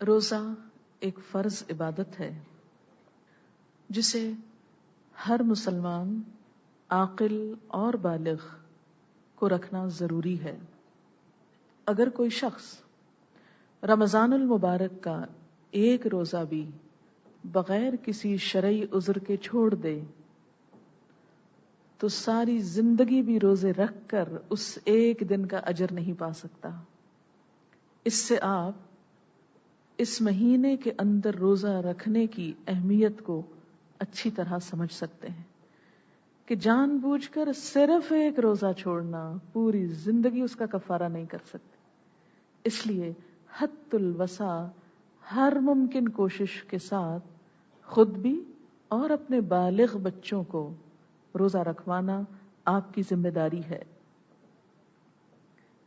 روزہ ایک فرض عبادت ہے جسے ہر مسلمان عاقل اور بالغ کو رکھنا ضروری ہے۔ اگر کوئی شخص رمضان المبارک کا ایک روزہ بھی بغیر کسی شرعی عذر کے چھوڑ دے تو ساری زندگی بھی روزے رکھ کر اس ایک دن کا اجر نہیں پا سکتا۔ اس سے آپ اس مہینے کے اندر روزہ رکھنے کی اہمیت کو اچھی طرح سمجھ سکتے ہیں کہ جان بوجھ کر صرف ایک روزہ چھوڑنا پوری زندگی اس کا کفارہ نہیں کر سکتے۔ اس لیے حد الوسع ہر ممکن کوشش کے ساتھ خود بھی اور اپنے بالغ بچوں کو روزہ رکھوانا آپ کی ذمہ داری ہے۔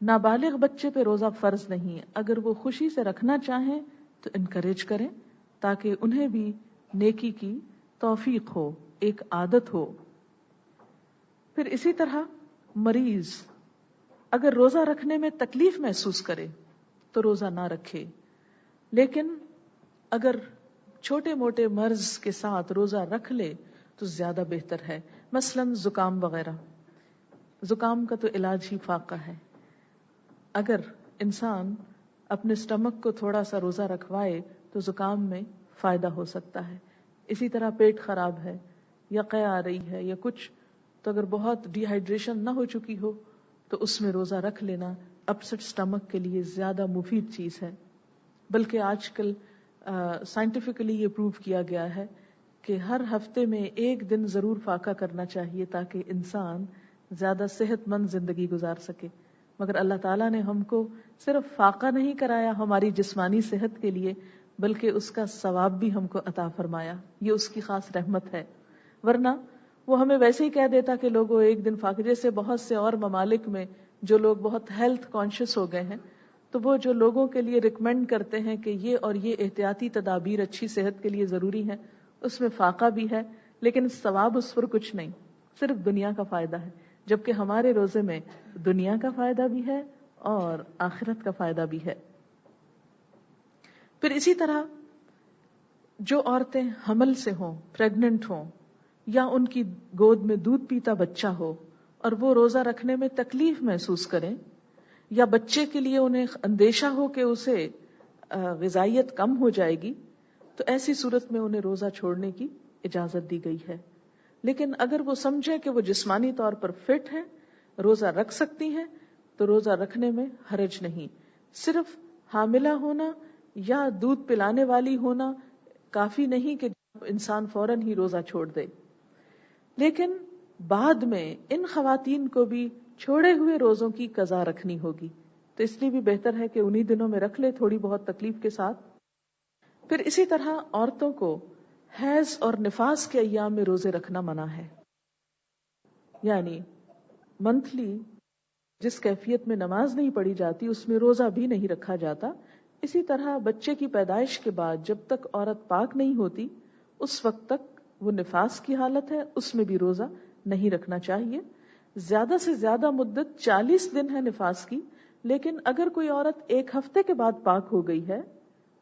نابالغ بچے پہ روزہ فرض نہیں، اگر وہ خوشی سے رکھنا چاہیں تو انکریج کریں تاکہ انہیں بھی نیکی کی توفیق ہو، ایک عادت ہو۔ پھر اسی طرح مریض اگر روزہ رکھنے میں تکلیف محسوس کرے تو روزہ نہ رکھے، لیکن اگر چھوٹے موٹے مرض کے ساتھ روزہ رکھ لے تو زیادہ بہتر ہے۔ مثلا زکام وغیرہ، زکام کا تو علاج ہی فاقہ ہے۔ اگر انسان اپنے سٹمک کو تھوڑا سا روزہ رکھوائے تو زکام میں فائدہ ہو سکتا ہے۔ اسی طرح پیٹ خراب ہے یا قے آ رہی ہے یا کچھ، تو اگر بہت ڈی ہائیڈریشن نہ ہو چکی ہو تو اس میں روزہ رکھ لینا اپسٹ سٹمک کے لیے زیادہ مفید چیز ہے۔ بلکہ آج کل سائنٹیفکلی یہ پروو کیا گیا ہے کہ ہر ہفتے میں ایک دن ضرور فاقہ کرنا چاہیے تاکہ انسان زیادہ صحت مند زندگی گزار سکے۔ مگر اللہ تعالیٰ نے ہم کو صرف فاقہ نہیں کرایا ہماری جسمانی صحت کے لیے، بلکہ اس کا ثواب بھی ہم کو عطا فرمایا۔ یہ اس کی خاص رحمت ہے، ورنہ وہ ہمیں ویسے ہی کہہ دیتا کہ لوگوں ایک دن فاقہ، جیسے بہت سے اور ممالک میں جو لوگ بہت ہیلتھ کانشیس ہو گئے ہیں تو وہ جو لوگوں کے لیے ریکمینڈ کرتے ہیں کہ یہ اور یہ احتیاطی تدابیر اچھی صحت کے لیے ضروری ہیں، اس میں فاقہ بھی ہے لیکن ثواب اس پر کچھ نہیں، صرف دنیا کا فائدہ ہے، جبکہ ہمارے روزے میں دنیا کا فائدہ بھی ہے اور آخرت کا فائدہ بھی ہے۔ پھر اسی طرح جو عورتیں حمل سے ہوں، پریگننٹ ہوں، یا ان کی گود میں دودھ پیتا بچہ ہو اور وہ روزہ رکھنے میں تکلیف محسوس کریں، یا بچے کے لیے انہیں اندیشہ ہو کہ اسے غذائیت کم ہو جائے گی، تو ایسی صورت میں انہیں روزہ چھوڑنے کی اجازت دی گئی ہے۔ لیکن اگر وہ سمجھیں کہ وہ جسمانی طور پر فٹ ہیں، روزہ رکھ سکتی ہیں، تو روزہ رکھنے میں حرج نہیں۔ صرف حاملہ ہونا یا دودھ پلانے والی ہونا کافی نہیں کہ انسان فوراً ہی روزہ چھوڑ دے، لیکن بعد میں ان خواتین کو بھی چھوڑے ہوئے روزوں کی قضا رکھنی ہوگی، تو اس لیے بھی بہتر ہے کہ انہی دنوں میں رکھ لے تھوڑی بہت تکلیف کے ساتھ۔ پھر اسی طرح عورتوں کو حیض اور نفاس کے ایام میں روزے رکھنا منع ہے، یعنی منتھلی جس کیفیت میں نماز نہیں پڑھی جاتی اس میں روزہ بھی نہیں رکھا جاتا۔ اسی طرح بچے کی پیدائش کے بعد جب تک عورت پاک نہیں ہوتی اس وقت تک وہ نفاس کی حالت ہے، اس میں بھی روزہ نہیں رکھنا چاہیے۔ زیادہ سے زیادہ مدت 40 دن ہے نفاس کی، لیکن اگر کوئی عورت ایک ہفتے کے بعد پاک ہو گئی ہے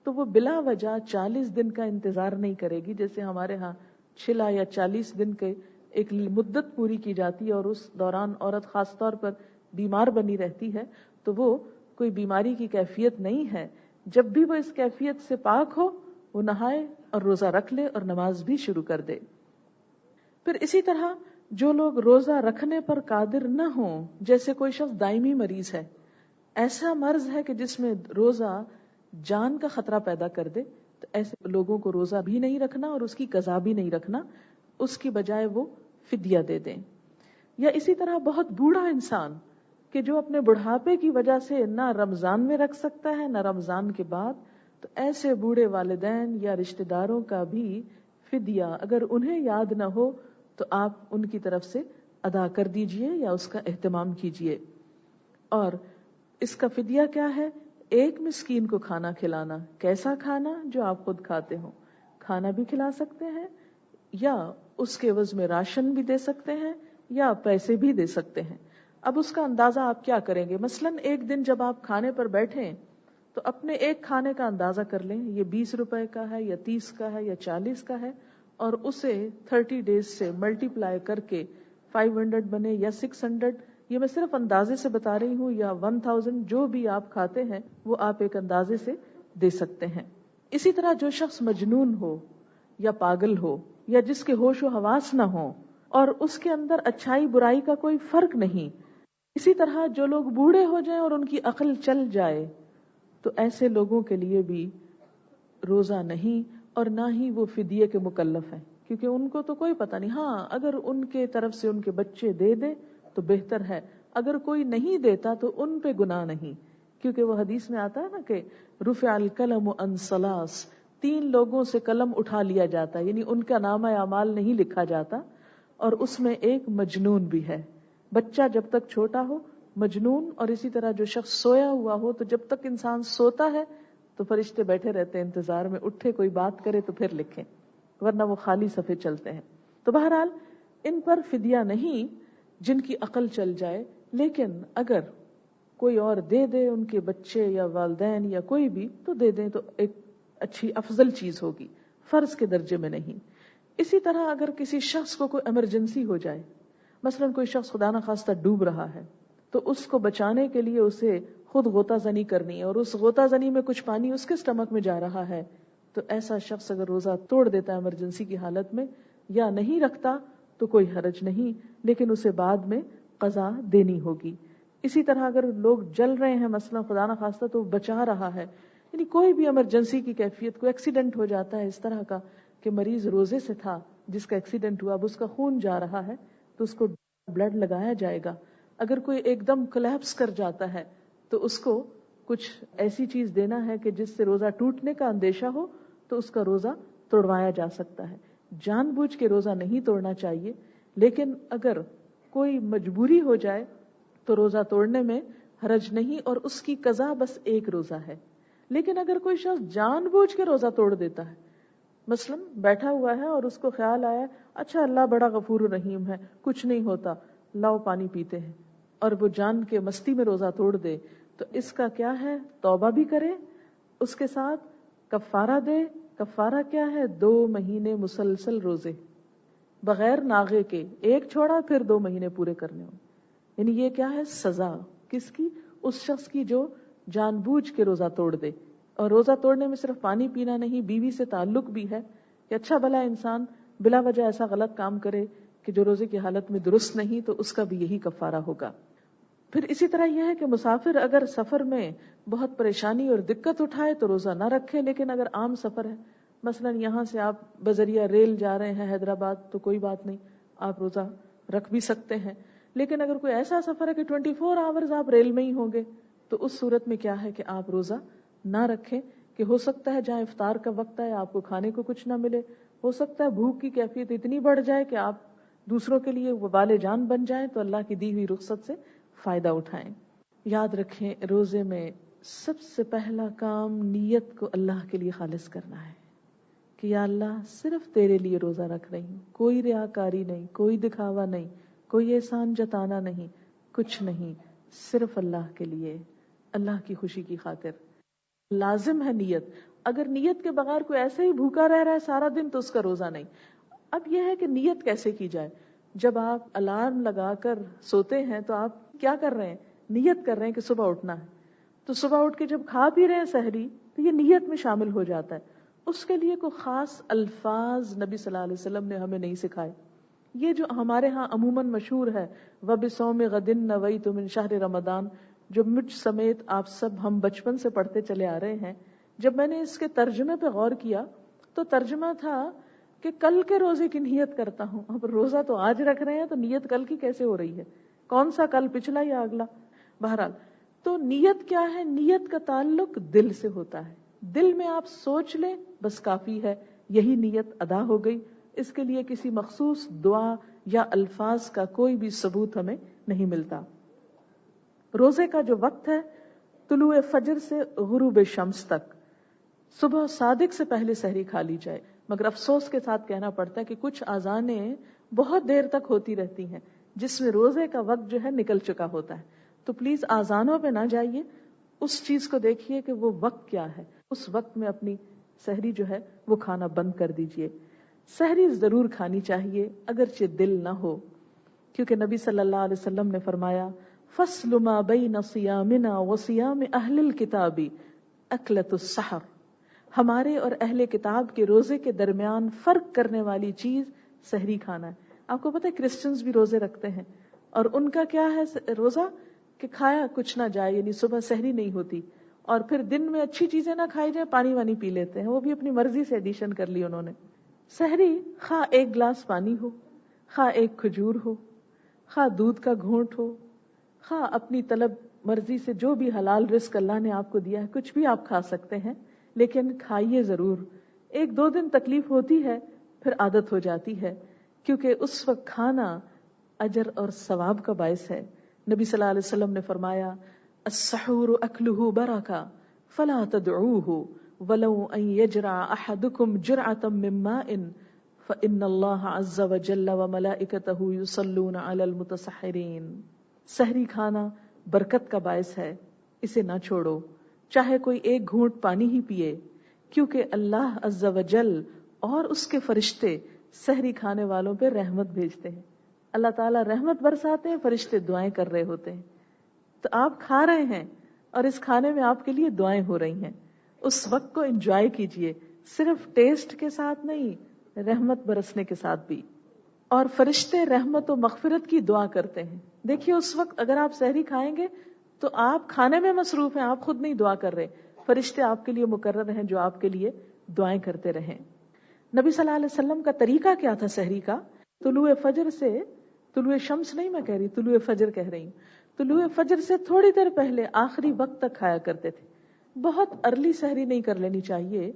تو وہ بلا وجہ 40 دن کا انتظار نہیں کرے گی، جیسے ہمارے ہاں 6 یا 40 دن کے ایک مدت پوری کی جاتی ہے اور اس دوران عورت خاص طور پر بیمار بنی رہتی ہے، تو وہ کوئی بیماری کی کیفیت نہیں ہے۔ جب بھی وہ اس کیفیت سے پاک ہو وہ نہائے اور روزہ رکھ لے اور نماز بھی شروع کر دے۔ پھر اسی طرح جو لوگ روزہ رکھنے پر قادر نہ ہوں، جیسے کوئی شخص دائمی مریض ہے، ایسا مرض ہے کہ جس میں روزہ جان کا خطرہ پیدا کر دے، تو ایسے لوگوں کو روزہ بھی نہیں رکھنا اور اس کی قضا بھی نہیں رکھنا، اس کی بجائے وہ فدیہ دے دیں۔ یا اسی طرح بہت بوڑھا انسان کہ جو اپنے بڑھاپے کی وجہ سے نہ رمضان میں رکھ سکتا ہے نہ رمضان کے بعد، تو ایسے بوڑھے والدین یا رشتہ داروں کا بھی فدیہ اگر انہیں یاد نہ ہو تو آپ ان کی طرف سے ادا کر دیجئے یا اس کا اہتمام کیجئے۔ اور اس کا فدیہ کیا ہے؟ ایک مسکین کو کھانا کھلانا۔ کیسا کھانا؟ جو آپ خود کھاتے ہوں، کھانا بھی کھلا سکتے ہیں یا اس کے عوض میں راشن بھی دے سکتے ہیں یا پیسے بھی دے سکتے ہیں۔ اب اس کا اندازہ آپ کیا کریں گے؟ مثلا ایک دن جب آپ کھانے پر بیٹھیں تو اپنے ایک کھانے کا اندازہ کر لیں، یہ 20 روپے کا ہے یا 30 کا ہے یا 40 کا ہے، اور اسے 30 ڈیز سے ملٹیپلائی کر کے 500 بنے یا 600، یہ میں صرف اندازے سے بتا رہی ہوں، یا 1000، جو بھی آپ کھاتے ہیں وہ آپ ایک اندازے سے دے سکتے ہیں. اسی طرح جو شخص مجنون ہو یا پاگل ہو یا جس کے ہوش و حواس نہ ہو اور اس کے اندر اچھائی برائی کا کوئی فرق نہیں، اسی طرح جو لوگ بوڑھے ہو جائیں اور ان کی عقل چل جائے، تو ایسے لوگوں کے لیے بھی روزہ نہیں، اور نہ ہی وہ فدیے کے مکلف ہیں، کیونکہ ان کو تو کوئی پتہ نہیں. ہاں اگر ان کے طرف سے ان کے بچے دے دیں تو بہتر ہے، اگر کوئی نہیں دیتا تو ان پہ گناہ نہیں، کیونکہ وہ حدیث میں آتا ہے نا کہ رفع القلم عن ثلاث، 3 لوگوں سے قلم اٹھا لیا جاتا ہے، یعنی ان کا نامہ اعمال نہیں لکھا جاتا، اور اس میں ایک مجنون بھی ہے. بچہ جب تک چھوٹا ہو، مجنون، اور اسی طرح جو شخص سویا ہوا ہو، تو جب تک انسان سوتا ہے تو فرشتے بیٹھے رہتے ہیں انتظار میں، اٹھے کوئی بات کرے تو پھر لکھیں، ورنہ وہ خالی صفحے چلتے ہیں. تو بہرحال ان پر فدیہ نہیں جن کی عقل چل جائے، لیکن اگر کوئی اور دے دے، ان کے بچے یا والدین یا کوئی بھی، تو دے دیں تو ایک اچھی افضل چیز ہوگی، فرض کے درجے میں نہیں. اسی طرح اگر کسی شخص کو کوئی ایمرجنسی ہو جائے، مثلا کوئی شخص خدا نخواستہ ڈوب رہا ہے، تو اس کو بچانے کے لیے اسے خود غوطہ زنی کرنی ہے، اور اس غوطہ زنی میں کچھ پانی اس کے اسٹمک میں جا رہا ہے، تو ایسا شخص اگر روزہ توڑ دیتا ہے ایمرجنسی کی حالت میں یا نہیں رکھتا تو کوئی حرج نہیں، لیکن اسے بعد میں قضا دینی ہوگی. اسی طرح اگر لوگ جل رہے ہیں، مثلا خدا نخواستہ، تو بچا رہا ہے، یعنی کوئی بھی ایمرجنسی کی کیفیت، کوئی ایکسیڈنٹ ہو جاتا ہے اس طرح کا کہ مریض روزے سے تھا، جس کا ایکسیڈنٹ ہوا، اب اس کا خون جا رہا ہے تو اس کو بلڈ لگایا جائے گا. اگر کوئی ایک دم کلیپس کر جاتا ہے تو اس کو کچھ ایسی چیز دینا ہے کہ جس سے روزہ ٹوٹنے کا اندیشہ ہو تو اس کا روزہ توڑوایا جا سکتا ہے. جان بوجھ کے روزہ نہیں توڑنا چاہیے، لیکن اگر کوئی مجبوری ہو جائے تو روزہ توڑنے میں حرج نہیں، اور اس کی قضا بس ایک روزہ ہے. لیکن اگر کوئی شخص جان بوجھ کے روزہ توڑ دیتا ہے، مثلا بیٹھا ہوا ہے اور اس کو خیال آیا اچھا اللہ بڑا غفور رحیم ہے، کچھ نہیں ہوتا، لاؤ پانی پیتے ہیں، اور وہ جان کے مستی میں روزہ توڑ دے، تو اس کا کیا ہے؟ توبہ بھی کرے، اس کے ساتھ کفارہ دے. کفارہ کیا ہے؟ 2 مہینے مسلسل روزے بغیر ناغے کے، ایک چھوڑا پھر 2 مہینے پورے کرنے ہوں. یعنی یہ کیا ہے؟ سزا. کس کی؟ اس شخص کی جو جان بوجھ کے روزہ توڑ دے. اور روزہ توڑنے میں صرف پانی پینا نہیں، بیوی سے تعلق بھی ہے کہ اچھا بھلا انسان بلا وجہ ایسا غلط کام کرے کہ جو روزے کی حالت میں درست نہیں، تو اس کا بھی یہی کفارہ ہوگا. پھر اسی طرح یہ ہے کہ مسافر اگر سفر میں بہت پریشانی اور دقت اٹھائے تو روزہ نہ رکھے، لیکن اگر عام سفر ہے، مثلا یہاں سے آپ بذریعہ ریل جا رہے ہیں حیدرآباد، تو کوئی بات نہیں، آپ روزہ رکھ بھی سکتے ہیں. لیکن اگر کوئی ایسا سفر ہے کہ 24 آورز آپ ریل میں ہی ہوں گے، تو اس صورت میں کیا ہے کہ آپ روزہ نہ رکھیں، کہ ہو سکتا ہے جہاں افطار کا وقت ہے آپ کو کھانے کو کچھ نہ ملے، ہو سکتا ہے بھوک کی کیفیت اتنی بڑھ جائے کہ آپ دوسروں کے لیے وبال جان بن جائیں، تو اللہ کی دی ہوئی رخصت سے فائدہ اٹھائیں. یاد رکھیں روزے میں سب سے پہلا کام نیت کو اللہ کے لیے خالص کرنا ہے کہ یا اللہ صرف تیرے لیے روزہ رکھ رہی ہوں، کوئی ریاکاری نہیں، کوئی دکھاوا نہیں، کوئی احسان جتانا نہیں، کچھ نہیں، صرف اللہ کے لیے، اللہ کی خوشی کی خاطر. لازم ہے نیت. اگر نیت کے بغیر کوئی ایسے ہی بھوکا رہ رہا ہے سارا دن تو اس کا روزہ نہیں. اب یہ ہے کہ نیت کیسے کی جائے. جب آپ الارم لگا کر سوتے ہیں تو آپ کیا کر رہے ہیں؟ نیت کر رہے ہیں کہ صبح اٹھنا ہے. تو صبح اٹھ کے جب کھا پی رہے ہیں سحری، تو یہ نیت میں شامل ہو جاتا ہے. اس کے لیے کوئی خاص الفاظ نبی صلی اللہ علیہ وسلم نے ہمیں نہیں سکھائے. یہ جو ہمارے ہاں عموماً مشہور ہے وَبِصَوْمِ غَدٍ نَوَيْتُ مِنْ شَهْرِ رمضان، جو مجھ سمیت آپ سب ہم بچپن سے پڑھتے چلے آ رہے ہیں، جب میں نے اس کے ترجمے پہ غور کیا تو ترجمہ تھا کہ کل کے روزے کی نیت کرتا ہوں. اب روزہ تو آج رکھ رہے ہیں تو نیت کل کی کیسے ہو رہی ہے؟ کون سا کل، پچھلا یا اگلا؟ بہرحال تو نیت کیا ہے؟ نیت کا تعلق دل سے ہوتا ہے. دل میں آپ سوچ لیں بس کافی ہے، یہی نیت ادا ہو گئی. اس کے لیے کسی مخصوص دعا یا الفاظ کا کوئی بھی ثبوت ہمیں نہیں ملتا. روزے کا جو وقت ہے طلوع فجر سے غروب شمس تک، صبح صادق سے پہلے سحری کھا لی جائے. مگر افسوس کے ساتھ کہنا پڑتا ہے کہ کچھ اذانیں بہت دیر تک ہوتی رہتی ہیں جس میں روزے کا وقت جو ہے نکل چکا ہوتا ہے. تو پلیز اذانوں پہ نہ جائیے، اس چیز کو دیکھیے کہ وہ وقت کیا ہے، اس وقت میں اپنی سحری جو ہے وہ کھانا بند کر دیجئے. سحری ضرور کھانی چاہیے اگرچہ دل نہ ہو، کیونکہ نبی صلی اللہ علیہ وسلم نے فرمایا فصل ما بین صیامنا وصیام اہل الکتاب اکلۃ السحر، ہمارے اور اہل کتاب کے روزے کے درمیان فرق کرنے والی چیز سحری کھانا ہے. آپ کو پتہ ہے کرسچنز بھی روزے رکھتے ہیں اور ان کا کیا ہے روزہ کہ کھایا کچھ نہ جائے، یعنی صبح سحری نہیں ہوتی اور پھر دن میں اچھی چیزیں نہ کھائی جائیں، پانی وانی پی لیتے ہیں، وہ بھی اپنی مرضی سے ایڈیشن کر لی انہوں نے. سحری خواہ ایک گلاس پانی ہو، خواہ ایک کھجور ہو، خواہ دودھ کا گھونٹ ہو، خواہ اپنی طلب مرضی سے جو بھی حلال رزق اللہ نے آپ کو دیا ہے کچھ بھی آپ کھا سکتے ہیں، لیکن کھائیے ضرور. 1-2 دن تکلیف ہوتی ہے، پھر عادت ہو جاتی ہے، کیونکہ اس وقت کھانا اجر اور ثواب کا باعث ہے. نبی صلی اللہ علیہ وسلم نے فرمایا السحور اکلہ برکہ فلا تدعوہ ولو ان یجرع احدکم جرعۃ من ماء فإن اللہ عز وجل وملائکتہ یصلون علی المتسحرین. سحری کھانا برکت کا باعث ہے، اسے نہ چھوڑو، چاہے کوئی ایک گھونٹ پانی ہی پیے، کیونکہ اللہ عز وجل اور اس کے فرشتے سحری کھانے والوں پہ رحمت بھیجتے ہیں. اللہ تعالیٰ رحمت برساتے ہیں، فرشتے دعائیں کر رہے ہوتے ہیں. تو آپ کھا رہے ہیں اور اس کھانے میں آپ کے لیے دعائیں ہو رہی ہیں. اس وقت کو انجوائے کیجئے، صرف ٹیسٹ کے ساتھ نہیں، رحمت برسنے کے ساتھ بھی. اور فرشتے رحمت و مغفرت کی دعا کرتے ہیں. دیکھیے اس وقت اگر آپ سحری کھائیں گے تو آپ کھانے میں مصروف ہیں، آپ خود نہیں دعا کر رہے، فرشتے آپ کے لیے مقرر ہیں جو آپ کے لیے دعائیں کرتے رہیں. نبی صلی اللہ علیہ وسلم کا طریقہ کیا تھا سحری کا؟ طلوع فجر سے، طلوع شمس نہیں میں کہہ رہی، طلوع فجر کہہ رہی ہوں، طلوع فجر سے تھوڑی دیر پہلے آخری وقت تک کھایا کرتے تھے. بہت ارلی سحری نہیں کر لینی چاہیے،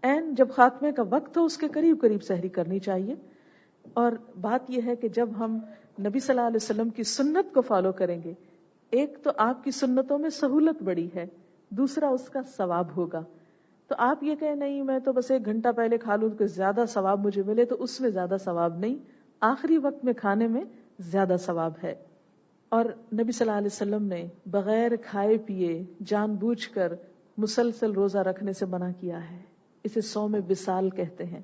این جب خاتمے کا وقت ہو اس کے قریب قریب سحری کرنی چاہیے. اور بات یہ ہے کہ جب ہم نبی صلی اللہ علیہ وسلم کی سنت کو فالو کریں گے، ایک تو آپ کی سنتوں میں سہولت بڑی ہے، دوسرا اس کا ثواب ہوگا. تو آپ یہ کہیں نہیں میں تو بس 1 گھنٹہ پہلے کھا لوں کہ زیادہ ثواب مجھے ملے، تو اس میں زیادہ ثواب نہیں، آخری وقت میں کھانے میں زیادہ ثواب ہے. اور نبی صلی اللہ علیہ وسلم نے بغیر کھائے پیے جان بوجھ کر مسلسل روزہ رکھنے سے منع کیا ہے. اسے صوم وصال کہتے ہیں.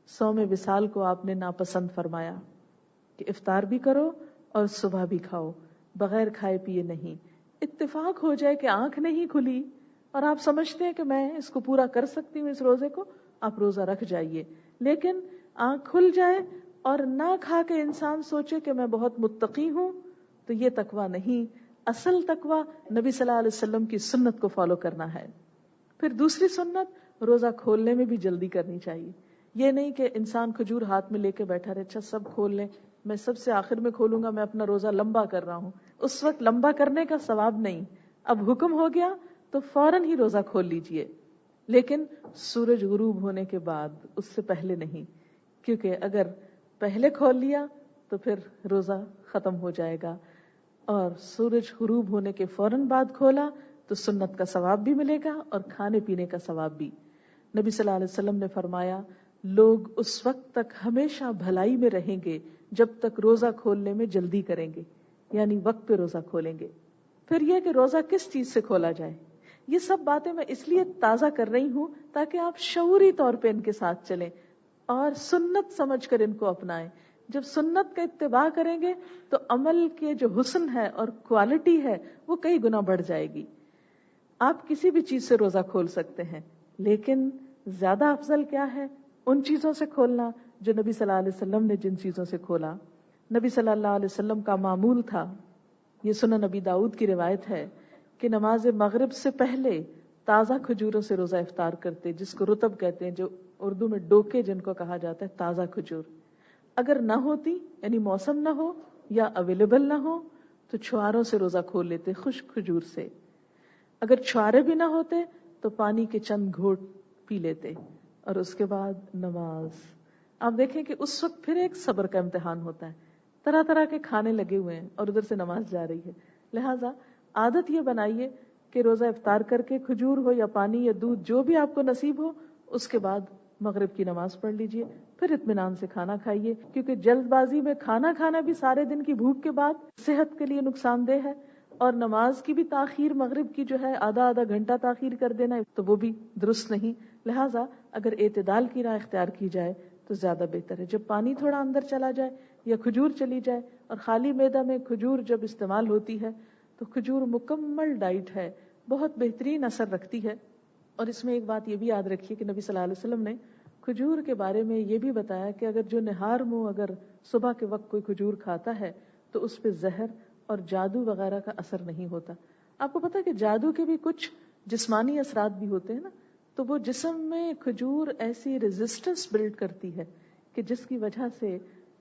صوم وصال کو آپ نے ناپسند فرمایا کہ افطار بھی کرو اور صبح بھی کھاؤ، بغیر کھائے پیے نہیں. اتفاق ہو جائے کہ آنکھ نہیں کھلی اور آپ سمجھتے ہیں کہ میں اس کو پورا کر سکتی ہوں اس روزے کو، آپ روزہ رکھ جائیے. لیکن آنکھ کھل جائے اور نہ کھا کے انسان سوچے کہ میں بہت متقی ہوں، تو یہ تقویٰ نہیں. اصل تقویٰ نبی صلی اللہ علیہ وسلم کی سنت کو فالو کرنا ہے. پھر دوسری سنت، روزہ کھولنے میں بھی جلدی کرنی چاہیے. یہ نہیں کہ انسان کھجور ہاتھ میں لے کے بیٹھا رہے، اچھا سب کھول لیں، میں سب سے آخر میں کھولوں گا، میں اپنا روزہ لمبا کر رہا ہوں. اس وقت لمبا کرنے کا ثواب نہیں. اب حکم ہو گیا تو فوراً ہی روزہ کھول لیجئے، لیکن سورج غروب ہونے کے بعد، اس سے پہلے نہیں، کیونکہ اگر پہلے کھول لیا تو پھر روزہ ختم ہو جائے گا. اور سورج غروب ہونے کے فوراً بعد کھولا تو سنت کا ثواب بھی ملے گا اور کھانے پینے کا ثواب بھی. نبی صلی اللہ علیہ وسلم نے فرمایا لوگ اس وقت تک ہمیشہ بھلائی میں رہیں گے جب تک روزہ کھولنے میں جلدی کریں گے، یعنی وقت پہ روزہ کھولیں گے. پھر یہ کہ روزہ کس چیز سے کھولا جائے، یہ سب باتیں میں اس لیے تازہ کر رہی ہوں تاکہ آپ شعوری طور پہ ان کے ساتھ چلیں اور سنت سمجھ کر ان کو اپنائیں. جب سنت کا اتباع کریں گے تو عمل کے جو حسن ہے اور کوالٹی ہے وہ کئی گنا بڑھ جائے گی. آپ کسی بھی چیز سے روزہ کھول سکتے ہیں، لیکن زیادہ افضل کیا ہے؟ ان چیزوں سے کھولنا جو نبی صلی اللہ علیہ وسلم نے جن چیزوں سے کھولا. نبی صلی اللہ علیہ وسلم کا معمول تھا، یہ سنن نبی داؤد کی روایت ہے کہ نماز مغرب سے پہلے تازہ کھجوروں سے روزہ افطار کرتے، جس کو رطب کہتے ہیں، جو اردو میں ڈوکے جن کو کہا جاتا ہے، تازہ کھجور. اگر نہ ہوتی، یعنی موسم نہ ہو یا اویلیبل نہ ہو، تو چھواروں سے روزہ کھول لیتے، خشک کھجور سے. اگر چھوارے بھی نہ ہوتے تو پانی کے چند گھونٹ پی لیتے اور اس کے بعد نماز. آپ دیکھیں کہ اس وقت پھر ایک صبر کا امتحان ہوتا ہے، طرح طرح کے کھانے لگے ہوئے ہیں اور ادھر سے نماز جا رہی ہے. لہٰذا عادت یہ بنائیے کہ روزہ افطار کر کے کھجور ہو یا پانی یا دودھ جو بھی آپ کو نصیب ہو، اس کے بعد مغرب کی نماز پڑھ لیجئے، پھر اطمینان سے کھانا کھائیے. کیونکہ جلد بازی میں کھانا کھانا بھی سارے دن کی بھوک کے بعد صحت کے لیے نقصان دہ ہے، اور نماز کی بھی تاخیر، مغرب کی جو ہے آدھا گھنٹہ تاخیر کر دینا تو وہ بھی درست نہیں. لہٰذا اگر اعتدال کی راہ اختیار کی جائے تو زیادہ بہتر ہے. جب پانی تھوڑا اندر چلا جائے یا کھجور چلی جائے، اور خالی معدہ میں کھجور جب استعمال ہوتی ہے تو کھجور مکمل ڈائٹ ہے، بہت بہترین اثر رکھتی ہے. اور اس میں ایک بات یہ بھی یاد رکھیے کہ نبی صلی اللہ علیہ وسلم نے کھجور کے بارے میں یہ بھی بتایا کہ اگر جو نہار منہ اگر صبح کے وقت کوئی کھجور کھاتا ہے تو اس پہ زہر اور جادو وغیرہ کا اثر نہیں ہوتا. آپ کو پتا کہ جادو کے بھی کچھ جسمانی اثرات بھی ہوتے ہیں نا، تو وہ جسم میں کھجور ایسی ریزسٹنس بلڈ کرتی ہے کہ جس کی وجہ سے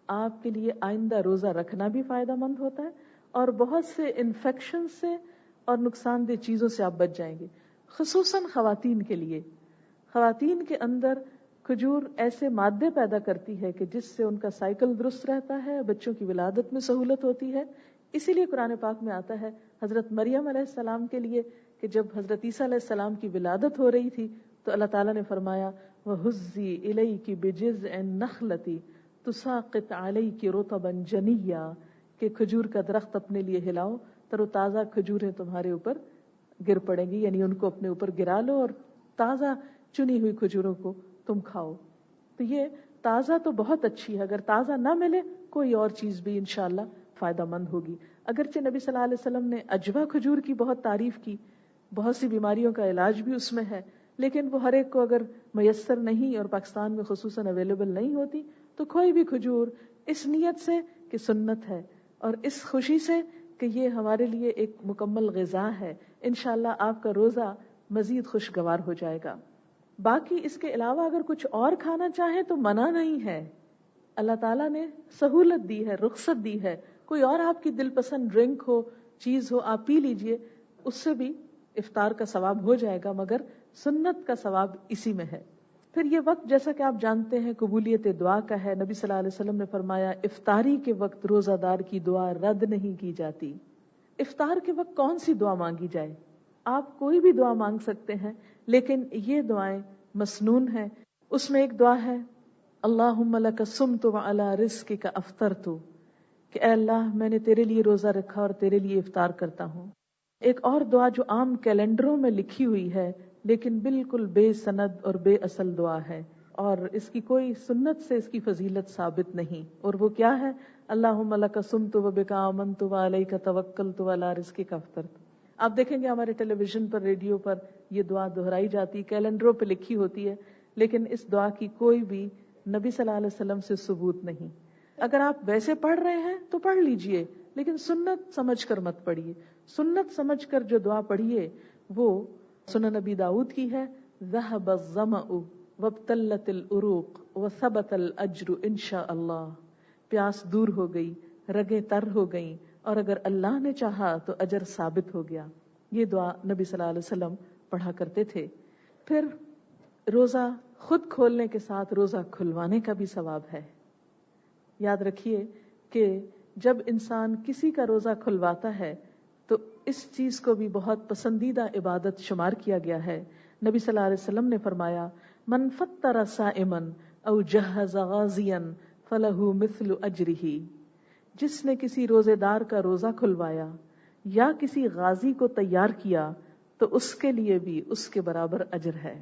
آپ کے لیے آئندہ روزہ رکھنا بھی فائدہ مند ہوتا ہے، اور بہت سے انفیکشن سے اور نقصان دہ چیزوں سے آپ بچ جائیں گے. خصوصاً خواتین کے لیے، خواتین کے اندر کھجور ایسے مادے پیدا کرتی ہے کہ جس سے ان کا سائیکل درست رہتا ہے، بچوں کی ولادت میں سہولت ہوتی ہے. اسی لیے قرآن پاک میں آتا ہے حضرت مریم علیہ السلام کے لیے کہ جب حضرت عیسیٰ علیہ السلام کی ولادت ہو رہی تھی تو اللہ تعالیٰ نے فرمایا وَهُزِّي إِلَيْكِ بِجِذْعِ النَّخْلَةِ تُسَاقِطْ عَلَيْكِ رُطَبًا جَنِيًّا، کہ کھجور کا درخت اپنے لیے ہلاؤ، تر و تازہ کھجوریں تمہارے اوپر گر پڑیں گی، یعنی ان کو اپنے اوپر گرا لو اور تازہ چنی ہوئی کھجوروں کو تم کھاؤ. تو یہ تازہ تو بہت اچھی ہے، اگر تازہ نہ ملے کوئی اور چیز بھی انشاءاللہ فائدہ مند ہوگی. اگرچہ نبی صلی اللہ علیہ وسلم نے عجوہ کھجور کی بہت تعریف کی، بہت سی بیماریوں کا علاج بھی اس میں ہے، لیکن وہ ہر ایک کو اگر میسر نہیں اور پاکستان میں خصوصاً اویلیبل نہیں ہوتی تو کوئی بھی کھجور اس نیت سے کہ سنت ہے اور اس خوشی سے کہ یہ ہمارے لیے ایک مکمل غذا ہے، انشاءاللہ آپ کا روزہ مزید خوشگوار ہو جائے گا. باقی اس کے علاوہ اگر کچھ اور کھانا چاہیں تو منع نہیں ہے، اللہ تعالیٰ نے سہولت دی ہے، رخصت دی ہے. کوئی اور آپ کی دل پسند ڈرنک ہو، چیز ہو، آپ پی لیجئے، اس سے بھی افطار کا ثواب ہو جائے گا، مگر سنت کا ثواب اسی میں ہے. پھر یہ وقت جیسا کہ آپ جانتے ہیں قبولیت دعا کا ہے. نبی صلی اللہ علیہ وسلم نے فرمایا افطاری کے وقت روزہ دار کی دعا رد نہیں کی جاتی. افطار کے وقت کون سی دعا مانگی جائے؟ آپ کوئی بھی دعا مانگ سکتے ہیں، لیکن یہ دعائیں مسنون ہیں. اس میں ایک دعا ہے اللہم لک صمت وعلی رزقک افطرت، کہ اے اللہ میں نے تیرے لیے روزہ رکھا اور تیرے لیے افطار کرتا ہوں. ایک اور دعا جو عام کیلنڈروں میں لکھی ہوئی ہے لیکن بالکل بے سند اور بے اصل دعا ہے، اور اس کی کوئی سنت سے اس کی فضیلت ثابت نہیں، اور وہ کیا ہے؟ اللہم لک صمت وبک آمنت وعلیک توکلت وعلی رزقک افطرت. آپ دیکھیں گے ہمارے ٹیلی ویژن پر، ریڈیو پر یہ دعا دہرائی جاتی، کیلنڈروں پہ لکھی ہوتی ہے، لیکن اس دعا کی کوئی بھی نبی صلی اللہ علیہ وسلم سے ثبوت نہیں. اگر آپ ویسے پڑھ رہے ہیں تو پڑھ لیجئے، لیکن سنت سمجھ کر مت پڑھیے. سنت سمجھ کر جو دعا پڑھیے وہ سنن نبی داؤد کی ہے ذهب الظمأ وابتلت العروق وثبت الاجر انشاء اللہ. پیاس دور ہو گئی، رگیں تر ہو گئیں، اور اگر اللہ نے چاہا تو اجر ثابت ہو گیا. یہ دعا نبی صلی اللہ علیہ وسلم پڑھا کرتے تھے. پھر روزہ خود کھولنے کے ساتھ روزہ کھلوانے کا بھی ثواب ہے. یاد رکھیے کہ جب انسان کسی کا روزہ کھلواتا ہے تو اس چیز کو بھی بہت پسندیدہ عبادت شمار کیا گیا ہے. نبی صلی اللہ علیہ وسلم نے فرمایا من فطر صائما او جہز غازیا فلہ مثل اجرہ، جس نے کسی روزے دار کا روزہ کھلوایا یا کسی غازی کو تیار کیا تو اس کے لیے بھی اس کے برابر اجر ہے.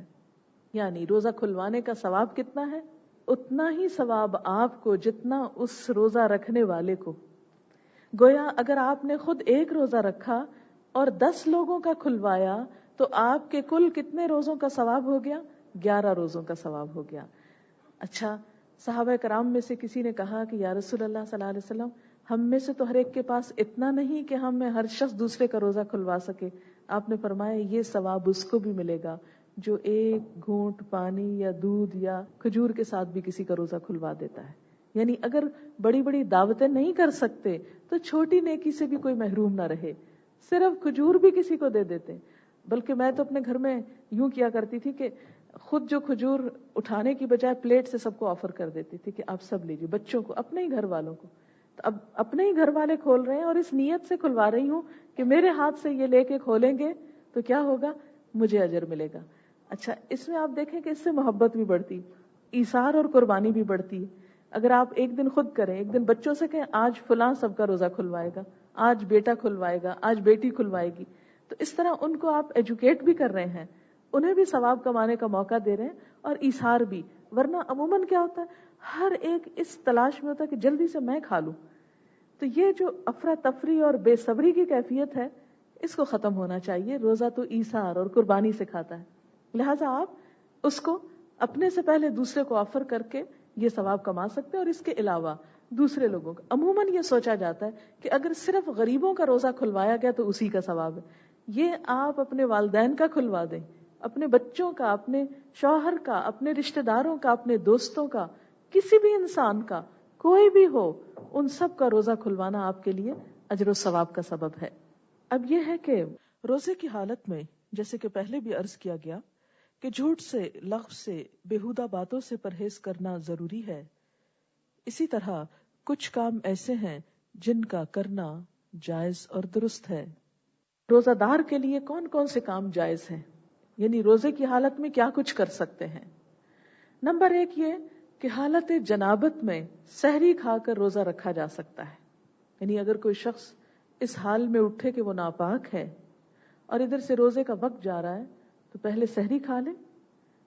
یعنی روزہ کھلوانے کا ثواب کتنا ہے؟ اتنا ہی ثواب آپ کو جتنا اس روزہ رکھنے والے کو. گویا اگر آپ نے خود ایک روزہ رکھا اور 10 لوگوں کا کھلوایا تو آپ کے کل کتنے روزوں کا ثواب ہو گیا؟ 11 روزوں کا ثواب ہو گیا. اچھا، صحابہ کرام میں سے کسی نے کہا کہ یا رسول اللہ صلی اللہ علیہ وسلم، ہم میں سے تو ہر ایک کے پاس اتنا نہیں کہ ہم میں ہر شخص دوسرے کا روزہ کھلوا سکے. آپ نے فرمایا یہ ثواب اس کو بھی ملے گا جو ایک گھونٹ پانی یا دودھ یا کھجور کے ساتھ بھی کسی کا روزہ کھلوا دیتا ہے. یعنی اگر بڑی بڑی دعوتیں نہیں کر سکتے تو چھوٹی نیکی سے بھی کوئی محروم نہ رہے. صرف کھجور بھی کسی کو دے دیتے. بلکہ میں تو اپنے گھر میں یوں کیا کرتی تھی کہ خود جو کھجور اٹھانے کی بجائے پلیٹ سے سب کو آفر کر دیتی تھی کہ آپ سب لیجیے، بچوں کو، اپنے ہی گھر والوں کو. تو اب اپنے ہی گھر والے کھول رہے ہیں اور اس نیت سے کھلوا رہی ہوں کہ میرے ہاتھ سے یہ لے کے کھولیں گے تو کیا ہوگا؟ مجھے اجر ملے گا. اچھا، اس میں آپ دیکھیں کہ اس سے محبت بھی بڑھتی، ایثار اور قربانی بھی بڑھتی. اگر آپ ایک دن خود کریں، ایک دن بچوں سے کہیں آج فلاں سب کا روزہ کھلوائے گا، آج بیٹا کھلوائے گا، آج بیٹی کھلوائے گی. تو اس طرح ان کو آپ ایجوکیٹ بھی کر رہے ہیں، انہیں بھی ثواب کمانے کا موقع دے رہے ہیں اور ایثار بھی. ورنہ عموماً کیا ہوتا ہے، ہر ایک اس تلاش میں ہوتا ہے کہ جلدی سے میں کھا لوں. تو یہ جو افراتفری اور بے صبری کی کیفیت ہے، اس کو ختم ہونا چاہیے. روزہ تو ایثار اور قربانی سکھاتا ہے، لہٰذا آپ اس کو اپنے سے پہلے دوسرے کو آفر کر کے یہ ثواب کما سکتے ہیں. اور اس کے علاوہ دوسرے لوگوں کا عموماً یہ سوچا جاتا ہے کہ اگر صرف غریبوں کا روزہ کھلوایا گیا تو اسی کا ثواب ہے. یہ آپ اپنے والدین کا کھلوا دیں، اپنے بچوں کا، اپنے شوہر کا، اپنے رشتہ داروں کا، اپنے دوستوں کا، کسی بھی انسان کا، کوئی بھی ہو، ان سب کا روزہ کھلوانا آپ کے لیے اجر و ثواب کا سبب ہے. اب یہ ہے کہ روزے کی حالت میں، جیسے کہ پہلے بھی عرض کیا گیا، کہ جھوٹ سے، لغو سے، بیہودہ باتوں سے پرہیز کرنا ضروری ہے. اسی طرح کچھ کام ایسے ہیں جن کا کرنا جائز اور درست ہے. روزہ دار کے لیے کون کون سے کام جائز ہیں، یعنی روزے کی حالت میں کیا کچھ کر سکتے ہیں. نمبر 1 یہ کہ حالت جنابت میں سحری کھا کر روزہ رکھا جا سکتا ہے. یعنی اگر کوئی شخص اس حال میں اٹھے کہ وہ ناپاک ہے اور ادھر سے روزے کا وقت جا رہا ہے تو پہلے سحری کھا لے،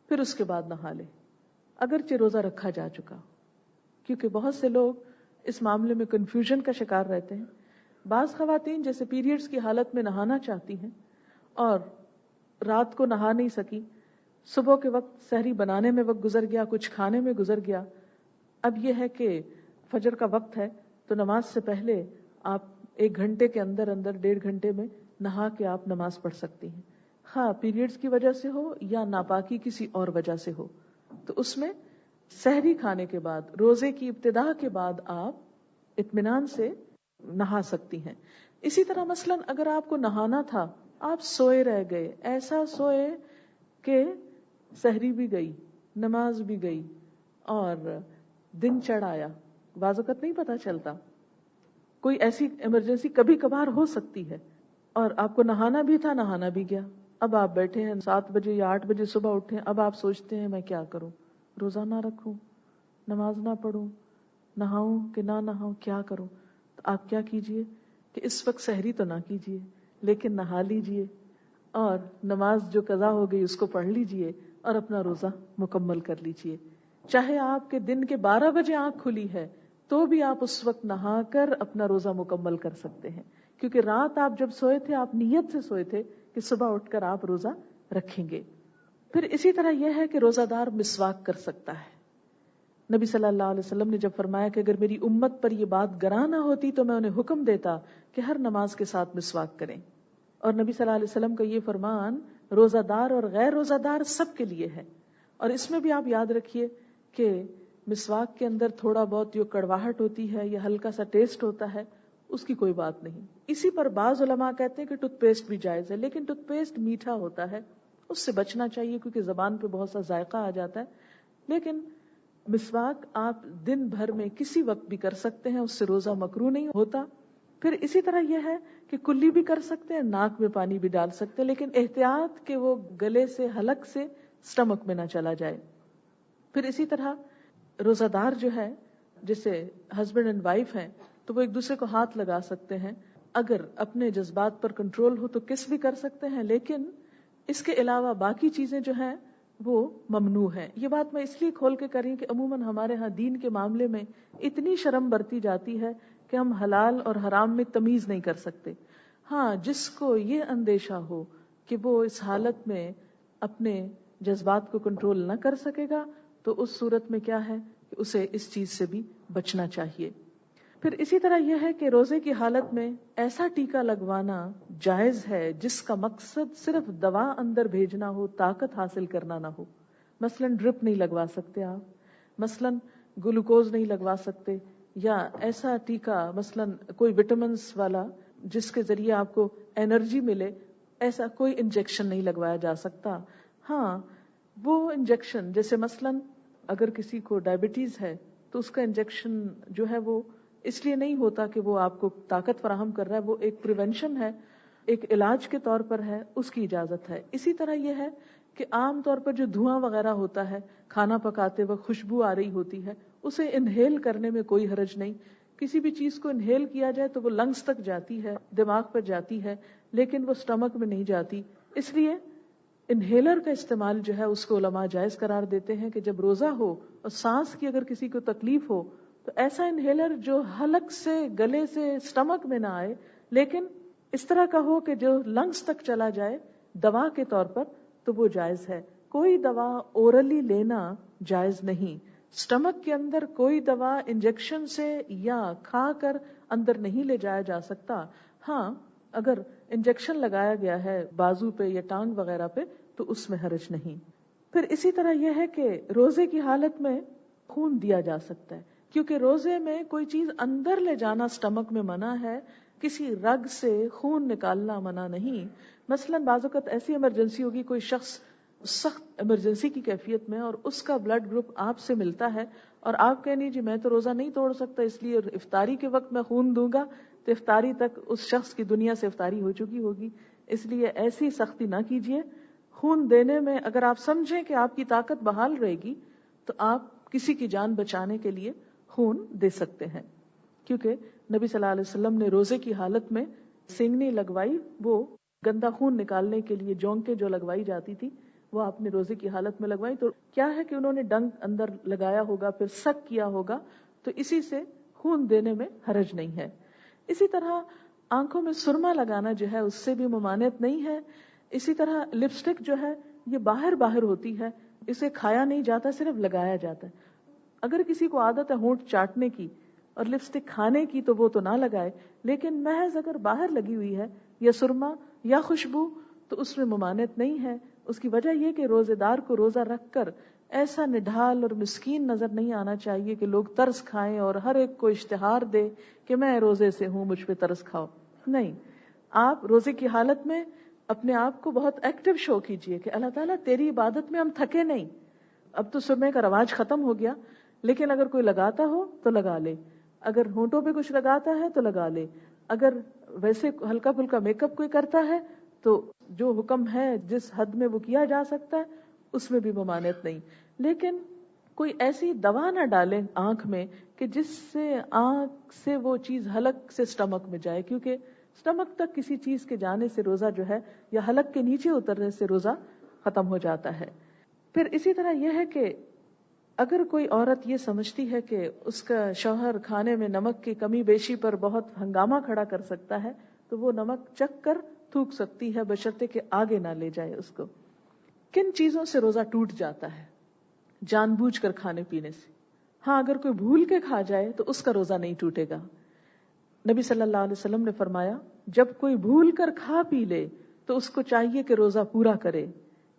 پھر اس کے بعد نہا لے، اگرچہ روزہ رکھا جا چکا. کیونکہ بہت سے لوگ اس معاملے میں کنفیوژن کا شکار رہتے ہیں. بعض خواتین جیسے پیریڈز کی حالت میں نہانا چاہتی ہیں اور رات کو نہا نہیں سکی، صبح کے وقت سحری بنانے میں وقت گزر گیا، کچھ کھانے میں گزر گیا. اب یہ ہے کہ فجر کا وقت ہے تو نماز سے پہلے آپ 1 گھنٹے کے اندر 1.5 گھنٹے میں نہا کے آپ نماز پڑھ سکتی ہیں، خواہ پیریڈز کی وجہ سے ہو یا ناپاکی کسی اور وجہ سے ہو. تو اس میں سحری کھانے کے بعد، روزے کی ابتدا کے بعد آپ اطمینان سے نہا سکتی ہیں. اسی طرح مثلا اگر آپ کو نہانا تھا، آپ سوئے رہ گئے، ایسا سوئے کہ سحری بھی گئی، نماز بھی گئی اور دن چڑھ آیا، بعض اوقات نہیں پتا چلتا، کوئی ایسی ایمرجنسی کبھی کبھار ہو سکتی ہے، اور آپ کو نہانا بھی تھا، نہانا بھی گیا. اب آپ بیٹھے ہیں 7 بجے یا 8 بجے صبح اٹھے، اب آپ سوچتے ہیں میں کیا کروں، روزہ نہ رکھوں، نماز نہ پڑھوں، نہاؤں کہ نہ نہاؤں، کیا کروں. تو آپ کیا کیجئے کہ اس وقت سحری تو نہ کیجئے لیکن نہا لیجئے اور نماز جو قضا ہو گئی اس کو پڑھ لیجئے اور اپنا روزہ مکمل کر لیجئے. چاہے آپ کے دن کے 12 بجے آنکھ کھلی ہے تو بھی آپ اس وقت نہا کر اپنا روزہ مکمل کر سکتے ہیں، کیونکہ رات آپ جب سوئے تھے آپ نیت سے سوئے تھے کہ صبح اٹھ کر آپ روزہ رکھیں گے. پھر اسی طرح یہ ہے کہ روزہ دار مسواک کر سکتا ہے. نبی صلی اللہ علیہ وسلم نے جب فرمایا کہ اگر میری امت پر یہ بات گراں نہ ہوتی تو میں انہیں حکم دیتا کہ ہر نماز کے ساتھ مسواک کریں. اور نبی صلی اللہ علیہ وسلم کا یہ فرمان روزہ دار اور غیر روزہ دار سب کے لیے ہے. اور اس میں بھی آپ یاد رکھیے کہ مسواک کے اندر تھوڑا بہت جو کڑواہٹ ہوتی ہے یا ہلکا سا ٹیسٹ ہوتا ہے اس کی کوئی بات نہیں. اسی پر بعض علماء کہتے ہیں کہ ٹوتھ پیسٹ بھی جائز ہے، لیکن ٹوتھ پیسٹ میٹھا ہوتا ہے، اس سے بچنا چاہیے کیونکہ زبان پہ بہت سا ذائقہ آ جاتا ہے. لیکن مسواک آپ دن بھر میں کسی وقت بھی کر سکتے ہیں، اس سے روزہ مکروہ نہیں ہوتا. پھر اسی طرح یہ ہے کہ کلی بھی کر سکتے ہیں، ناک میں پانی بھی ڈال سکتے ہیں، لیکن احتیاط کہ وہ گلے سے، حلق سے سٹمک میں نہ چلا جائے. پھر اسی طرح روزہ دار جو ہے، جیسے ہسبینڈ اینڈ وائف ہیں تو وہ ایک دوسرے کو ہاتھ لگا سکتے ہیں. اگر اپنے جذبات پر کنٹرول ہو تو کس بھی کر سکتے ہیں، لیکن اس کے علاوہ باقی چیزیں جو ہیں وہ ممنوع ہیں. یہ بات میں اس لیے کھول کے کری کہ عموماً ہمارے ہاں دین کے معاملے میں اتنی شرم برتی جاتی ہے کہ ہم حلال اور حرام میں تمیز نہیں کر سکتے. ہاں، جس کو یہ اندیشہ ہو کہ وہ اس حالت میں اپنے جذبات کو کنٹرول نہ کر سکے گا تو اس صورت میں کیا ہے کہ اسے اس چیز سے بھی بچنا چاہیے. پھر اسی طرح یہ ہے کہ روزے کی حالت میں ایسا ٹیکا لگوانا جائز ہے جس کا مقصد صرف دوا اندر بھیجنا ہو، طاقت حاصل کرنا نہ ہو. مثلا ڈرپ نہیں لگوا سکتے آپ، مثلا گلوکوز نہیں لگوا سکتے، یا ایسا ٹیکا مثلا کوئی وٹامنس والا جس کے ذریعے آپ کو انرجی ملے، ایسا کوئی انجیکشن نہیں لگوایا جا سکتا. ہاں، وہ انجیکشن جیسے مثلا اگر کسی کو ڈائبٹیز ہے تو اس کا انجیکشن جو ہے وہ اس لیے نہیں ہوتا کہ وہ آپ کو طاقت فراہم کر رہا ہے، وہ ایک پریونشن ہے، ایک علاج کے طور پر ہے، اس کی اجازت ہے. اسی طرح یہ ہے کہ عام طور پر جو دھواں وغیرہ ہوتا ہے، کھانا پکاتے وقت خوشبو آ رہی ہوتی ہے، اسے انہیل کرنے میں کوئی حرج نہیں، کسی بھی چیز کو انہیل کیا جائے تو وہ لنگس تک جاتی ہے، دماغ پر جاتی ہے، لیکن وہ سٹمک میں نہیں جاتی. اس لیے انہیلر کا استعمال جو ہے اس کو علماء جائز قرار دیتے ہیں کہ جب روزہ ہو اور سانس کی اگر کسی کو تکلیف ہو تو ایسا انہیلر جو حلق سے، گلے سے، سٹمک میں نہ آئے لیکن اس طرح کا ہو کہ جو لنگس تک چلا جائے دوا کے طور پر، تو وہ جائز ہے. کوئی دوا اورلی لینا جائز نہیں. سٹمک کے اندر کوئی دوا انجیکشن سے یا کھا کر اندر نہیں لے جایا جا سکتا. ہاں اگر انجیکشن لگایا گیا ہے بازو پہ یا ٹانگ وغیرہ پہ تو اس میں حرج نہیں. پھر اسی طرح یہ ہے کہ روزے کی حالت میں خون دیا جا سکتا ہے، کیونکہ روزے میں کوئی چیز اندر لے جانا سٹمک میں منع ہے، کسی رگ سے خون نکالنا منع نہیں. مثلا بعض اوقات ایسی ایمرجنسی ہوگی، کوئی شخص سخت ایمرجنسی کی کیفیت میں اور اس کا بلڈ گروپ آپ سے ملتا ہے اور آپ کہیں نہیں جی میں تو روزہ نہیں توڑ سکتا اس لیے افطاری کے وقت میں خون دوں گا، تو افطاری تک اس شخص کی دنیا سے افطاری ہو چکی ہوگی. اس لیے ایسی سختی نہ کیجیے. خون دینے میں اگر آپ سمجھیں کہ آپ کی طاقت بحال رہے گی تو آپ کسی کی جان بچانے کے لیے خون دے سکتے ہیں. کیونکہ نبی صلی اللہ علیہ وسلم نے روزے کی حالت میں سینگنی لگوائی، وہ گندا خون نکالنے کے لیے جونکیں جو لگوائی جاتی تھی وہ آپ نے روزے کی حالت میں لگوائی. تو کیا ہے کہ انہوں نے ڈنک اندر لگایا ہوگا، پھر سک کیا ہوگا، تو اسی سے خون دینے میں حرج نہیں ہے. اسی طرح آنکھوں میں سرما لگانا جو ہے اس سے بھی ممانعت نہیں ہے. اسی طرح لپسٹک جو ہے یہ باہر ہوتی ہے، اسے کھایا نہیں جاتا، صرف لگایا جاتا ہے. اگر کسی کو عادت ہے ہونٹ چاٹنے کی اور لپسٹک کھانے کی تو وہ تو نہ لگائے، لیکن محض اگر باہر لگی ہوئی ہے یا سرما یا خوشبو تو اس میں ممانعت نہیں ہے. اس کی وجہ یہ کہ روزے دار کو روزہ رکھ کر ایسا نڈھال اور مسکین نظر نہیں آنا چاہیے کہ لوگ ترس کھائیں اور ہر ایک کو اشتہار دے کہ میں روزے سے ہوں مجھ پہ ترس کھاؤ. نہیں، آپ روزے کی حالت میں اپنے آپ کو بہت ایکٹیو شو کیجئے کہ اللہ تعالیٰ تیری عبادت میں ہم تھکے نہیں. اب تو سرمے کا رواج ختم ہو گیا، لیکن اگر کوئی لگاتا ہو تو لگا لے، اگر ہونٹوں پہ کچھ لگاتا ہے تو لگا لے، اگر ویسے ہلکا پھلکا میک اپ کوئی کرتا ہے تو جو حکم ہے جس حد میں وہ کیا جا سکتا ہے اس میں بھی ممانعت نہیں. لیکن کوئی ایسی دوا نہ ڈالیں آنکھ میں کہ جس سے آنکھ سے وہ چیز حلق سے سٹمک میں جائے، کیونکہ سٹمک تک کسی چیز کے جانے سے روزہ جو ہے یا حلق کے نیچے اترنے سے روزہ ختم ہو جاتا ہے. پھر اسی طرح یہ ہے کہ اگر کوئی عورت یہ سمجھتی ہے کہ اس کا شوہر کھانے میں نمک کی کمی بیشی پر بہت ہنگامہ کھڑا کر سکتا ہے تو وہ نمک چکھ کر تھوک سکتی ہے، بشرطے کہ آگے نہ لے جائے اس کو. کن چیزوں سے روزہ ٹوٹ جاتا ہے؟ جان بوجھ کر کھانے پینے سے. ہاں اگر کوئی بھول کے کھا جائے تو اس کا روزہ نہیں ٹوٹے گا. نبی صلی اللہ علیہ وسلم نے فرمایا جب کوئی بھول کر کھا پی لے تو اس کو چاہیے کہ روزہ پورا کرے،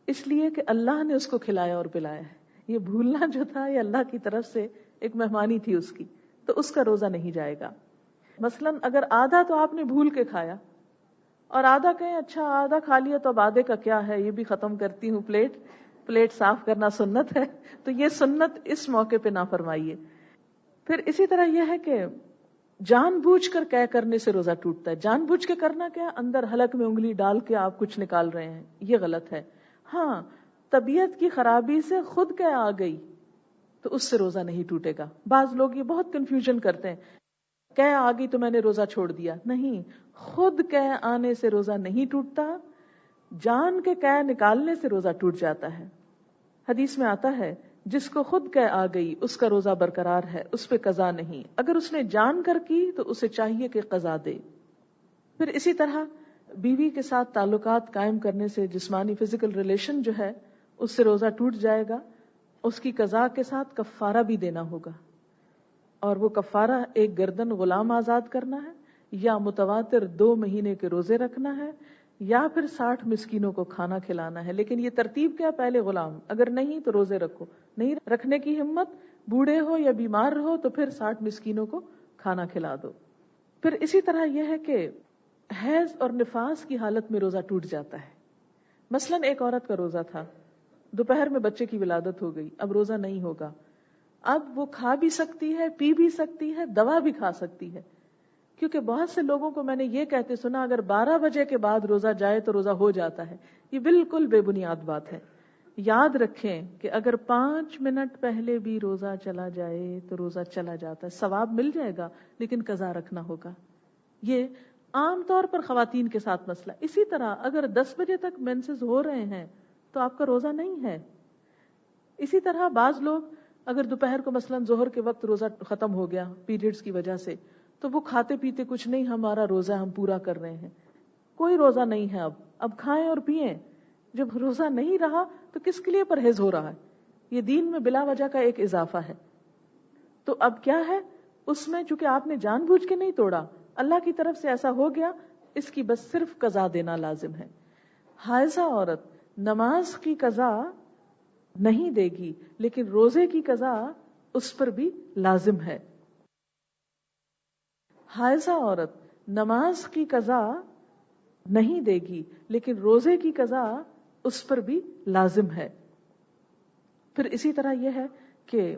اس لیے کہ اللہ نے اس کو کھلایا اور پلایا ہے. یہ بھولنا جو تھا یہ اللہ کی طرف سے ایک مہمانی تھی اس کی، تو اس کا روزہ نہیں جائے گا. مثلا اگر آدھا تو آپ نے بھول کے کھایا اور آدھا کہیں اچھا آدھا کھا لیا تو اب آدھے کا کیا ہے، یہ بھی ختم کرتی ہوں، پلیٹ صاف کرنا سنت ہے، تو یہ سنت اس موقع پہ نہ فرمائیے. پھر اسی طرح یہ ہے کہ جان بوجھ کر کہہ کرنے سے روزہ ٹوٹتا ہے. جان بوجھ کے کرنا کیا؟ اندر حلق میں انگلی ڈال کے آپ کچھ نکال رہے ہیں، یہ غلط ہے. ہاں طبیعت کی خرابی سے خود کہہ آ گئی تو اس سے روزہ نہیں ٹوٹے گا. بعض لوگ یہ بہت کنفیوژن کرتے ہیں، کہہ آ گئی تو میں نے روزہ چھوڑ دیا. نہیں، خود کہہ آنے سے روزہ نہیں ٹوٹتا، جان کے کہہ نکالنے سے روزہ ٹوٹ جاتا ہے. حدیث میں آتا ہے جس کو خود کہہ آ گئی اس کا روزہ برقرار ہے، اس پہ قضا نہیں. اگر اس نے جان کر کی تو اسے چاہیے کہ قضا دے. پھر اسی طرح بیوی کے ساتھ تعلقات قائم کرنے سے جسمانی فزیکل ریلیشن جو ہے اس سے روزہ ٹوٹ جائے گا. اس کی قضا کے ساتھ کفارہ بھی دینا ہوگا، اور وہ کفارہ ایک گردن غلام آزاد کرنا ہے، یا متواتر 2 مہینے کے روزے رکھنا ہے، یا پھر 60 مسکینوں کو کھانا کھلانا ہے. لیکن یہ ترتیب کیا؟ پہلے غلام، اگر نہیں تو روزے رکھو، نہیں رکھنے کی ہمت، بوڑھے ہو یا بیمار رہو تو پھر 60 مسکینوں کو کھانا کھلا دو. پھر اسی طرح یہ ہے کہ حیض اور نفاس کی حالت میں روزہ ٹوٹ جاتا ہے. مثلا ایک عورت کا روزہ تھا، دوپہر میں بچے کی ولادت ہو گئی، اب روزہ نہیں ہوگا. اب وہ کھا بھی سکتی ہے، پی بھی سکتی ہے، دوا بھی کھا سکتی ہے. کیونکہ بہت سے لوگوں کو میں نے یہ کہتے سنا اگر 12 بجے کے بعد روزہ جائے تو روزہ ہو جاتا ہے. یہ بالکل بے بنیاد بات ہے. یاد رکھیں کہ اگر 5 منٹ پہلے بھی روزہ چلا جائے تو روزہ چلا جاتا ہے، ثواب مل جائے گا لیکن قضا رکھنا ہوگا. یہ عام طور پر خواتین کے ساتھ مسئلہ. اسی طرح اگر 10 بجے تک مینسز ہو رہے ہیں تو آپ کا روزہ نہیں ہے. اسی طرح بعض لوگ اگر دوپہر کو مثلا ظہر کے وقت روزہ ختم ہو گیا پیریڈز کی وجہ سے تو وہ کھاتے پیتے کچھ نہیں، ہمارا روزہ ہم پورا کر رہے ہیں. کوئی روزہ نہیں ہے. اب کھائیں اور پئیں. جب روزہ نہیں رہا تو کس کے لیے پرہیز ہو رہا ہے؟ یہ دین میں بلا وجہ کا ایک اضافہ ہے. تو اب کیا ہے اس میں، چونکہ آپ نے جان بوجھ کے نہیں توڑا، اللہ کی طرف سے ایسا ہو گیا، اس کی بس صرف قضا دینا لازم ہے. حائضہ عورت نماز کی قضا نہیں دے گی لیکن روزے کی قضا اس پر بھی لازم ہے. حائضہ عورت نماز کی قضا نہیں دے گی لیکن روزے کی قضا اس پر بھی لازم ہے. پھر اسی طرح یہ ہے کہ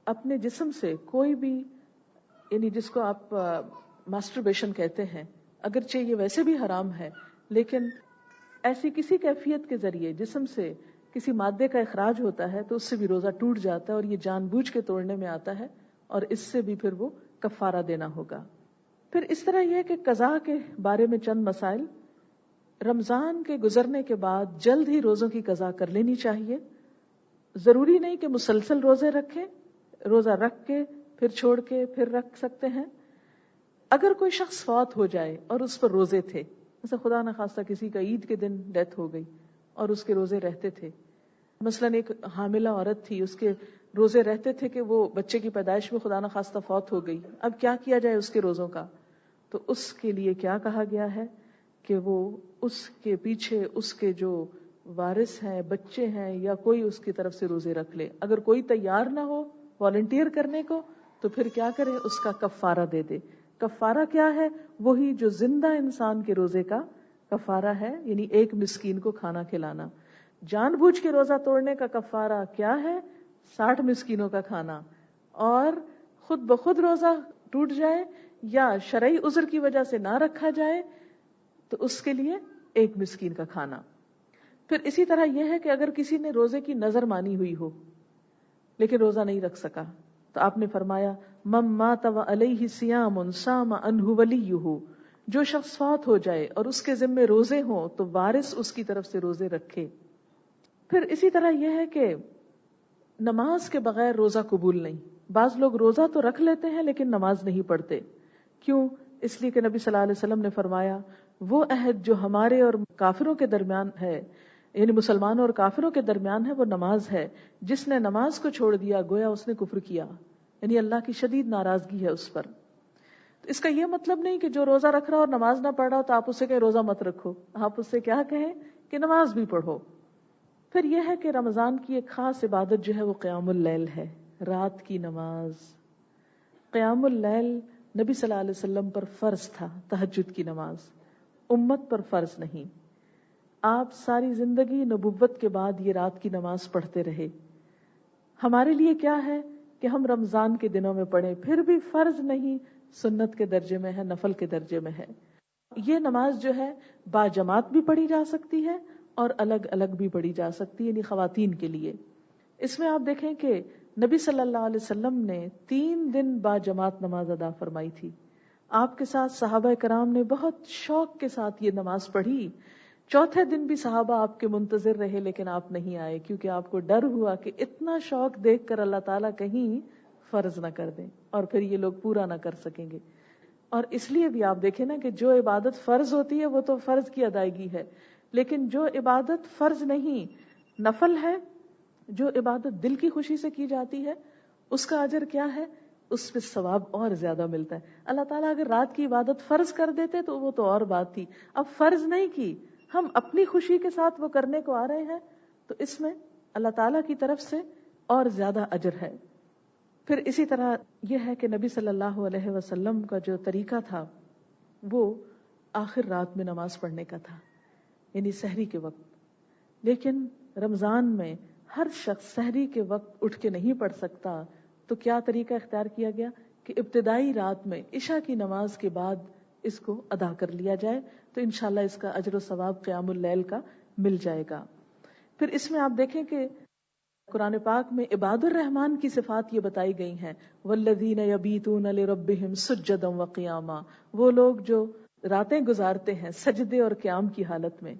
اپنے جسم سے کوئی بھی، یعنی جس کو آپ ماسٹربیشن کہتے ہیں، اگرچہ یہ ویسے بھی حرام ہے لیکن ایسی کسی کیفیت کے ذریعے جسم سے کسی مادے کا اخراج ہوتا ہے تو اس سے بھی روزہ ٹوٹ جاتا ہے، اور یہ جان بوجھ کے توڑنے میں آتا ہے، اور اس سے بھی پھر وہ کفارہ دینا ہوگا. پھر اس طرح یہ ہے کہ قضا کے بارے میں چند مسائل. رمضان کے گزرنے کے بعد جلد ہی روزوں کی قضا کر لینی چاہیے. ضروری نہیں کہ مسلسل روزے رکھیں، روزہ رکھ کے پھر چھوڑ کے پھر رکھ سکتے ہیں. اگر کوئی شخص فوت ہو جائے اور اس پر روزے تھے، جیسے خدا نخواستہ کسی کا عید کے دن ڈیتھ ہو گئی اور اس کے روزے رہتے تھے، مثلا ایک حاملہ عورت تھی، اس کے روزے رہتے تھے کہ وہ بچے کی پیدائش میں خدا نخواستہ فوت ہو گئی، اب کیا کیا جائے اس کے روزوں کا؟ تو اس کے لیے کیا کہا گیا ہے کہ وہ اس کے پیچھے اس کے جو وارث ہیں، بچے ہیں یا کوئی اس کی طرف سے روزے رکھ لے. اگر کوئی تیار نہ ہو والنٹیئر کرنے کو تو پھر کیا کرے؟ اس کا کفارہ دے دے. کفارہ کیا ہے؟ وہی جو زندہ انسان کے روزے کا کفارہ ہے، یعنی ایک مسکین کو کھانا کھلانا. جان بوجھ کے روزہ توڑنے کا کفارہ کیا ہے؟ 60 مسکینوں کا کھانا. اور خود بخود روزہ ٹوٹ جائے یا شرعی عذر کی وجہ سے نہ رکھا جائے تو اس کے لیے ایک مسکین کا کھانا. پھر اسی طرح یہ ہے کہ اگر کسی نے روزے کی نظر مانی ہوئی ہو لیکن روزہ نہیں رکھ سکا تو آپ نے فرمایا من مات وعلیہ صیام صام عنہ ولیہ، جو شخص فوت ہو جائے اور اس کے ذمے روزے ہوں تو وارث اس کی طرف سے روزے رکھے. پھر اسی طرح یہ ہے کہ نماز کے بغیر روزہ قبول نہیں. بعض لوگ روزہ تو رکھ لیتے ہیں لیکن نماز نہیں پڑھتے. کیوں؟ اس لیے کہ نبی صلی اللہ علیہ وسلم نے فرمایا وہ عہد جو ہمارے اور کافروں کے درمیان ہے، یعنی مسلمانوں اور کافروں کے درمیان ہے، وہ نماز ہے. جس نے نماز کو چھوڑ دیا گویا اس نے کفر کیا، یعنی اللہ کی شدید ناراضگی ہے اس پر. تو اس کا یہ مطلب نہیں کہ جو روزہ رکھ رہا اور نماز نہ پڑھ رہا تو آپ اس سے کہیں روزہ مت رکھو. آپ اس سے کیا کہیں کہ نماز بھی پڑھو. پھر یہ ہے کہ رمضان کی ایک خاص عبادت جو ہے وہ قیام اللیل ہے، رات کی نماز. قیام اللیل نبی صلی اللہ علیہ وسلم پر فرض تھا، تہجد کی نماز امت پر فرض نہیں. آپ ساری زندگی نبوت کے بعد یہ رات کی نماز پڑھتے رہے. ہمارے لیے کیا ہے کہ ہم رمضان کے دنوں میں پڑھیں، پھر بھی فرض نہیں، سنت کے درجے میں ہے، نفل کے درجے میں ہے. یہ نماز جو ہے با جماعت بھی پڑھی جا سکتی ہے اور الگ الگ بھی پڑھی جا سکتی ہے، یعنی خواتین کے لیے. اس میں آپ دیکھیں کہ نبی صلی اللہ علیہ وسلم نے 3 دن با جماعت نماز ادا فرمائی تھی. آپ کے ساتھ صحابہ کرام نے بہت شوق کے ساتھ یہ نماز پڑھی. چوتھے دن بھی صحابہ آپ کے منتظر رہے لیکن آپ نہیں آئے، کیونکہ آپ کو ڈر ہوا کہ اتنا شوق دیکھ کر اللہ تعالیٰ کہیں فرض نہ کر دیں اور پھر یہ لوگ پورا نہ کر سکیں گے. اور اس لیے بھی آپ دیکھیں نا کہ جو عبادت فرض ہوتی ہے وہ تو فرض کی ادائیگی ہے، لیکن جو عبادت فرض نہیں، نفل ہے، جو عبادت دل کی خوشی سے کی جاتی ہے، اس کا اجر کیا ہے؟ اس پہ ثواب اور زیادہ ملتا ہے. اللہ تعالیٰ اگر رات کی عبادت فرض کر دیتے تو وہ تو اور بات تھی. اب فرض نہیں کی، ہم اپنی خوشی کے ساتھ وہ کرنے کو آ رہے ہیں تو اس میں اللہ تعالیٰ کی طرف سے اور زیادہ اجر ہے. پھر اسی طرح یہ ہے کہ نبی صلی اللہ علیہ وسلم کا جو طریقہ تھا وہ آخر رات میں نماز پڑھنے کا تھا، یعنی سحری کے وقت. لیکن رمضان میں ہر شخص سحری کے وقت اٹھ کے نہیں پڑھ سکتا، تو کیا طریقہ اختیار کیا گیا کہ ابتدائی رات میں عشاء کی نماز کے بعد اس کو ادا کر لیا جائے، تو انشاءاللہ اس کا اجر و ثواب قیام اللیل کا مل جائے گا. پھر اس میں آپ دیکھیں کہ قرآن پاک میں عباد الرحمن کی صفات یہ بتائی گئی ہیں، والذین یبیتون لربہم سجدا وقیاما، وہ لوگ جو راتیں گزارتے ہیں سجدے اور قیام کی حالت میں.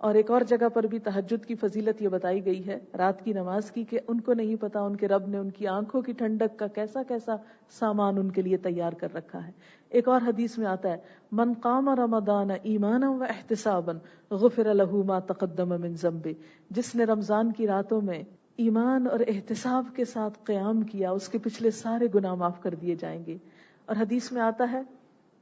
اور ایک اور جگہ پر بھی تہجد کی فضیلت یہ بتائی گئی ہے رات کی نماز کی، کہ ان کو نہیں پتا ان کے رب نے ان کی آنکھوں کی ٹھنڈک کا کیسا کیسا سامان ان کے لیے تیار کر رکھا ہے. ایک اور حدیث میں آتا ہے، من قام رمضان ایمانا و احتسابا غفر له ما تقدم من ذنبه، جس نے رمضان کی راتوں میں ایمان اور احتساب کے ساتھ قیام کیا اس کے پچھلے سارے گناہ معاف کر دیے جائیں گے. اور حدیث میں آتا ہے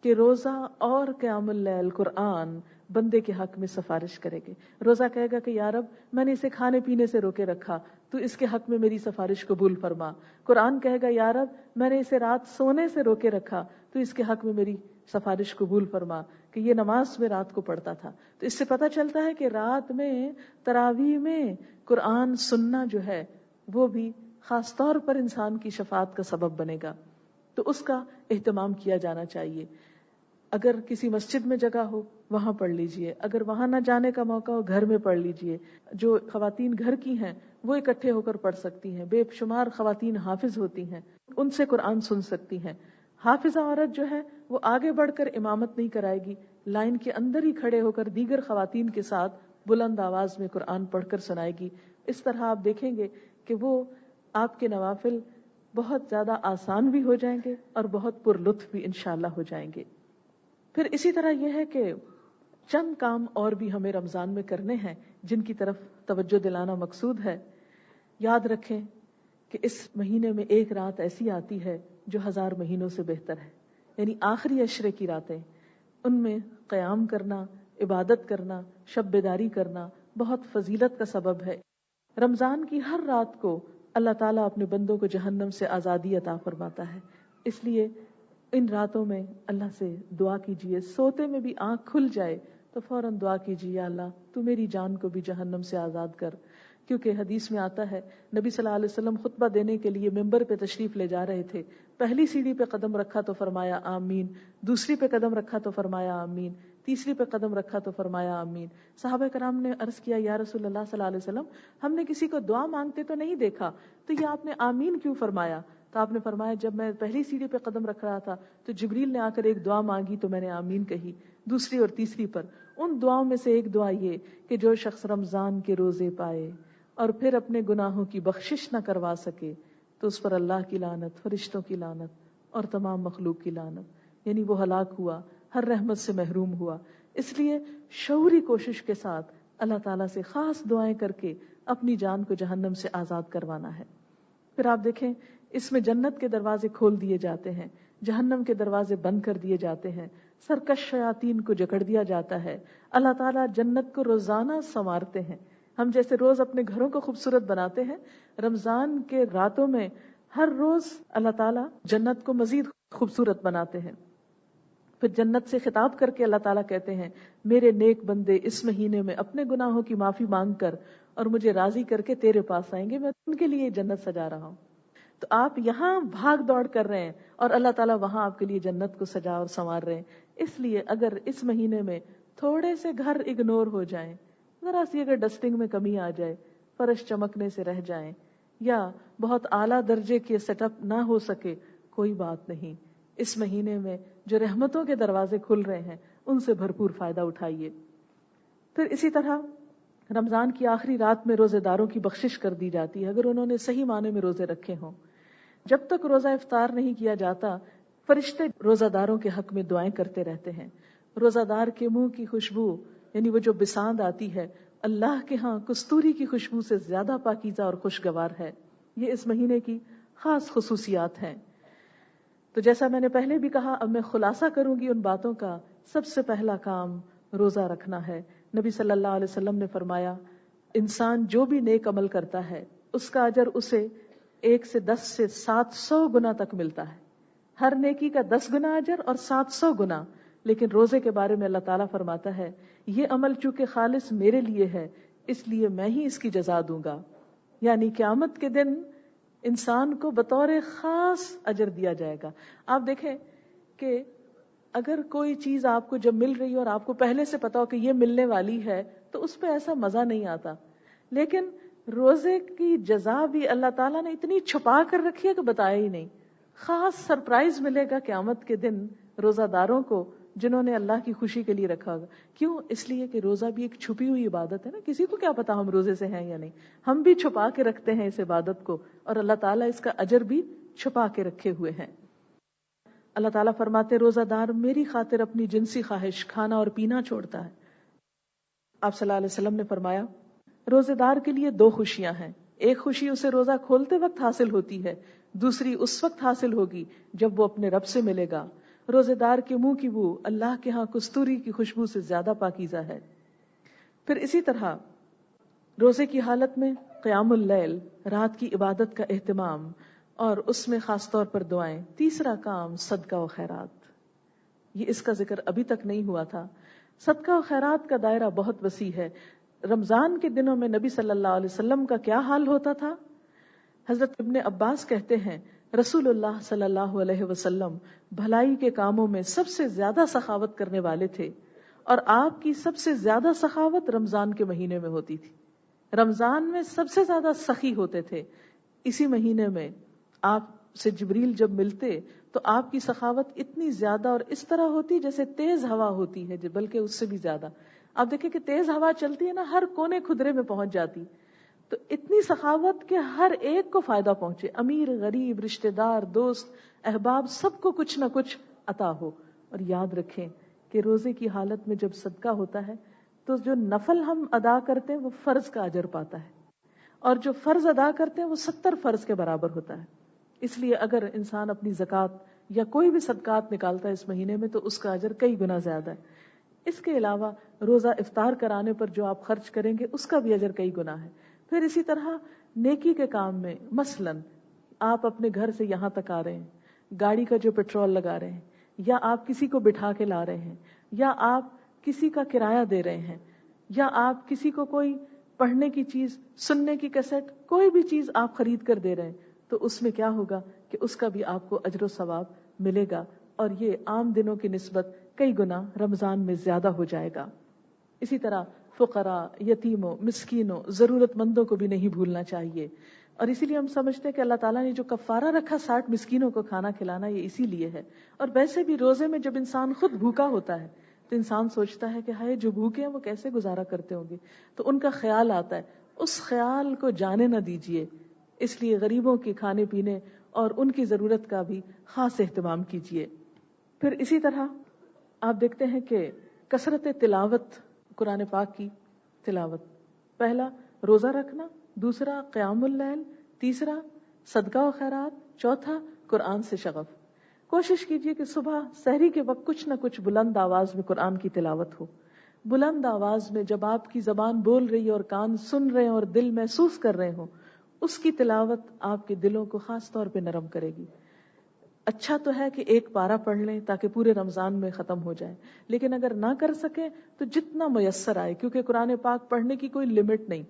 کہ روزہ اور قیام اللیل قرآن بندے کے حق میں سفارش کرے گے. روزہ کہے گا کہ یا رب میں نے اسے کھانے پینے سے روکے رکھا، تو اس کے حق میں میری سفارش قبول فرما. قرآن کہے گا یا رب میں نے اسے رات سونے سے روکے رکھا، تو اس کے حق میں میری سفارش قبول فرما، کہ یہ نماز میں رات کو پڑھتا تھا. تو اس سے پتہ چلتا ہے کہ رات میں تراویح میں قرآن سننا جو ہے وہ بھی خاص طور پر انسان کی شفاعت کا سبب بنے گا، تو اس کا اہتمام کیا جانا چاہیے. اگر کسی مسجد میں جگہ ہو وہاں پڑھ لیجئے، اگر وہاں نہ جانے کا موقع ہو گھر میں پڑھ لیجئے. جو خواتین گھر کی ہیں وہ اکٹھے ہو کر پڑھ سکتی ہیں. بے شمار خواتین حافظ ہوتی ہیں، ان سے قرآن سن سکتی ہیں. حافظہ عورت جو ہے وہ آگے بڑھ کر امامت نہیں کرائے گی، لائن کے اندر ہی کھڑے ہو کر دیگر خواتین کے ساتھ بلند آواز میں قرآن پڑھ کر سنائے گی. اس طرح آپ دیکھیں گے کہ وہ آپ کے نوافل بہت زیادہ آسان بھی ہو جائیں گے اور بہت پر لطف بھی انشاءاللہ ہو جائیں گے. پھر اسی طرح یہ ہے کہ چند کام اور بھی ہمیں رمضان میں کرنے ہیں جن کی طرف توجہ دلانا مقصود ہے. یاد رکھیں کہ اس مہینے میں ایک رات ایسی آتی ہے جو 1000 مہینوں سے بہتر ہے، یعنی آخری عشرے کی راتیں، ان میں قیام کرنا، عبادت کرنا، شب بیداری کرنا بہت فضیلت کا سبب ہے. رمضان کی ہر رات کو اللہ تعالیٰ اپنے بندوں کو جہنم سے آزادی عطا فرماتا ہے. اس لیے ان راتوں میں اللہ سے دعا کیجئے. سوتے میں بھی آنکھ کھل جائے تو فوراً دعا کیجئے، یا اللہ تو میری جان کو بھی جہنم سے آزاد کر. کیونکہ حدیث میں آتا ہے نبی صلی اللہ علیہ وسلم خطبہ دینے کے لیے ممبر پہ تشریف لے جا رہے تھے. پہلی سیڑھی پہ قدم رکھا تو فرمایا آمین، دوسری پہ قدم رکھا تو فرمایا آمین، تیسری پہ قدم رکھا تو فرمایا آمین. صحابہ کرام نے عرض کیا یا رسول اللہ صلی اللہ علیہ وسلم ہم نے کسی کو دعا مانگتے تو نہیں دیکھا، تو یہ آپ نے آمین کیوں فرمایا؟ تو آپ نے فرمایا جب میں پہلی سیڑھی پہ قدم رکھ رہا تھا تو جبریل نے آ کر ایک دعا مانگی تو میں نے آمین کہی. دوسری اور تیسری پر ان دعاؤں میں سے ایک دعا یہ کہ جو شخص رمضان کے روزے پائے اور پھر اپنے گناہوں کی بخشش نہ کروا سکے تو اس پر اللہ کی لعنت، فرشتوں کی لعنت اور تمام مخلوق کی لعنت، یعنی وہ ہلاک ہوا، ہر رحمت سے محروم ہوا. اس لیے شعوری کوشش کے ساتھ اللہ تعالیٰ سے خاص دعائیں کر کے اپنی جان کو جہنم سے آزاد کروانا ہے. پھر آپ دیکھیں اس میں جنت کے دروازے کھول دیے جاتے ہیں، جہنم کے دروازے بند کر دیے جاتے ہیں، سرکش شیاطین کو جکڑ دیا جاتا ہے. اللہ تعالیٰ جنت کو روزانہ سنوارتے ہیں. ہم جیسے روز اپنے گھروں کو خوبصورت بناتے ہیں، رمضان کے راتوں میں ہر روز اللہ تعالیٰ جنت کو مزید خوبصورت بناتے ہیں. پھر جنت سے خطاب کر کے اللہ تعالیٰ کہتے ہیں میرے نیک بندے اس مہینے میں اپنے گناہوں کی معافی مانگ کر اور مجھے راضی کر کے تیرے پاس آئیں گے، میں ان کے لیے جنت سجا رہا ہوں. تو آپ یہاں بھاگ دوڑ کر رہے ہیں اور اللہ تعالیٰ وہاں آپ کے لیے جنت کو سجا اور سنوار رہے ہیں. اس لیے اگر اس مہینے میں تھوڑے سے گھر اگنور ہو جائیں، ذرا سی اگر ڈسٹنگ میں کمی آ جائے، فرش چمکنے سے رہ جائیں، یا بہت اعلیٰ درجے کے سیٹ اپ نہ ہو سکے، کوئی بات نہیں. اس مہینے میں جو رحمتوں کے دروازے کھل رہے ہیں ان سے بھرپور فائدہ اٹھائیے. پھر اسی طرح رمضان کی آخری رات میں روزے داروں کی بخشش کر دی جاتی ہے اگر انہوں نے صحیح معنی میں روزے رکھے ہوں. جب تک روزہ افطار نہیں کیا جاتا فرشتے روزہ داروں کے حق میں دعائیں کرتے رہتے ہیں. روزہ دار کے منہ کی خوشبو، یعنی وہ جو بساند آتی ہے، اللہ کے ہاں کستوری کی خوشبو سے زیادہ پاکیزہ اور خوشگوار ہے. یہ اس مہینے کی خاص خصوصیات ہیں. تو جیسا میں نے پہلے بھی کہا، اب میں خلاصہ کروں گی ان باتوں کا. سب سے پہلا کام روزہ رکھنا ہے. نبی صلی اللہ علیہ وسلم نے فرمایا انسان جو بھی نیک عمل کرتا ہے اس کا اجر اسے 1 سے 10 سے 700 گنا تک ملتا ہے. ہر نیکی کا 10 گنا اجر اور 700 گنا. لیکن روزے کے بارے میں اللہ تعالیٰ فرماتا ہے یہ عمل چونکہ خالص میرے لیے ہے اس لیے میں ہی اس کی جزا دوں گا. یعنی قیامت کے دن انسان کو بطور خاص اجر دیا جائے گا. آپ دیکھیں کہ اگر کوئی چیز آپ کو جب مل رہی ہو اور آپ کو پہلے سے پتا ہو کہ یہ ملنے والی ہے تو اس پہ ایسا مزہ نہیں آتا. لیکن روزے کی جزا بھی اللہ تعالیٰ نے اتنی چھپا کر رکھی ہے کہ بتایا ہی نہیں. خاص سرپرائز ملے گا قیامت کے دن روزہ داروں کو جنہوں نے اللہ کی خوشی کے لیے رکھا ہوگا. کیوں؟ اس لیے کہ روزہ بھی ایک چھپی ہوئی عبادت ہے نا. کسی کو کیا پتا ہم روزے سے ہیں یا نہیں. ہم بھی چھپا کے رکھتے ہیں اس عبادت کو, اور اللہ تعالیٰ اس کا اجر بھی چھپا کے رکھے ہوئے ہیں. اللہ تعالیٰ فرماتے روزہ دار میری خاطر اپنی جنسی خواہش کھانا اور پینا چھوڑتا ہے. آپ صلی اللہ علیہ وسلم نے فرمایا روزے دار کے لیے 2 خوشیاں ہیں. ایک خوشی اسے روزہ کھولتے وقت حاصل ہوتی ہے, دوسری اس وقت حاصل ہوگی جب وہ اپنے رب سے ملے گا. روزے دار کے منہ کی بو اللہ کے ہاں کستوری کی خوشبو سے زیادہ پاکیزہ ہے. پھر اسی طرح روزے کی حالت میں قیام اللیل, رات کی عبادت کا اہتمام, اور اس میں خاص طور پر دعائیں. تیسرا کام صدقہ و خیرات. یہ اس کا ذکر ابھی تک نہیں ہوا تھا. صدقہ و خیرات کا دائرہ بہت وسیع ہے. رمضان کے دنوں میں نبی صلی اللہ علیہ وسلم کا کیا حال ہوتا تھا؟ حضرت ابن عباس کہتے ہیں رسول اللہ صلی اللہ علیہ وسلم بھلائی کے کاموں میں سب سے زیادہ سخاوت کرنے والے تھے, اور آپ کی سب سے زیادہ سخاوت رمضان کے مہینے میں ہوتی تھی. رمضان میں سب سے زیادہ سخی ہوتے تھے. اسی مہینے میں آپ سے جبریل جب ملتے تو آپ کی سخاوت اتنی زیادہ اور اس طرح ہوتی جیسے تیز ہوا ہوتی ہے, بلکہ اس سے بھی زیادہ. آپ دیکھیں کہ تیز ہوا چلتی ہے نا, ہر کونے خدرے میں پہنچ جاتی. تو اتنی سخاوت کہ ہر ایک کو فائدہ پہنچے, امیر غریب رشتہ دار دوست احباب سب کو کچھ نہ کچھ عطا ہو. اور یاد رکھیں کہ روزے کی حالت میں جب صدقہ ہوتا ہے تو جو نفل ہم ادا کرتے ہیں وہ فرض کا اجر پاتا ہے, اور جو فرض ادا کرتے ہیں وہ 70 فرض کے برابر ہوتا ہے. اس لیے اگر انسان اپنی زکوٰۃ یا کوئی بھی صدقات نکالتا ہے اس مہینے میں تو اس کا اجر کئی گنا زیادہ ہے. اس کے علاوہ روزہ افطار کرانے پر جو آپ خرچ کریں گے اس کا بھی اجر کئی گنا ہے. پھر اسی طرح نیکی کے کام میں, مثلاً آپ اپنے گھر سے یہاں تک آ رہے ہیں, گاڑی کا جو پیٹرول لگا رہے ہیں, یا آپ کسی کو بٹھا کے لا رہے ہیں, یا آپ کسی کا کرایہ دے رہے ہیں, یا آپ کسی کو کوئی پڑھنے کی چیز, سننے کی کیسٹ, کوئی بھی چیز آپ خرید کر دے رہے ہیں, تو اس میں کیا ہوگا کہ اس کا بھی آپ کو اجر و ثواب ملے گا, اور یہ عام دنوں کی نسبت کئی گنا رمضان میں زیادہ ہو جائے گا. اسی طرح فقراء, یتیموں, مسکینوں, ضرورت مندوں کو بھی نہیں بھولنا چاہیے. اور اسی لیے ہم سمجھتے ہیں کہ اللہ تعالیٰ نے جو کفارہ رکھا 60 مسکینوں کو کھانا کھلانا, یہ اسی لیے ہے. اور ویسے بھی روزے میں جب انسان خود بھوکا ہوتا ہے تو انسان سوچتا ہے کہ ہائے جو بھوکے ہیں وہ کیسے گزارا کرتے ہوں گے, تو ان کا خیال آتا ہے. اس خیال کو جانے نہ دیجیے, اس لیے غریبوں کے کھانے پینے اور ان کی ضرورت کا بھی خاص اہتمام کیجیے. پھر اسی طرح آپ دیکھتے ہیں کہ کثرت تلاوت, قرآن پاک کی تلاوت. پہلا روزہ رکھنا, دوسرا قیام اللیل, تیسرا صدقہ و خیرات, چوتھا قرآن سے شغف. کوشش کیجیے کہ صبح سحری کے وقت کچھ نہ کچھ بلند آواز میں قرآن کی تلاوت ہو. بلند آواز میں جب آپ کی زبان بول رہی ہے اور کان سن رہے ہیں اور دل محسوس کر رہے ہوں, اس کی تلاوت آپ کے دلوں کو خاص طور پہ نرم کرے گی. اچھا تو ہے کہ ایک پارہ پڑھ لیں تاکہ پورے رمضان میں ختم ہو جائے, لیکن اگر نہ کر سکیں تو جتنا میسر آئے, کیونکہ قرآن پاک پڑھنے کی کوئی لمٹ نہیں.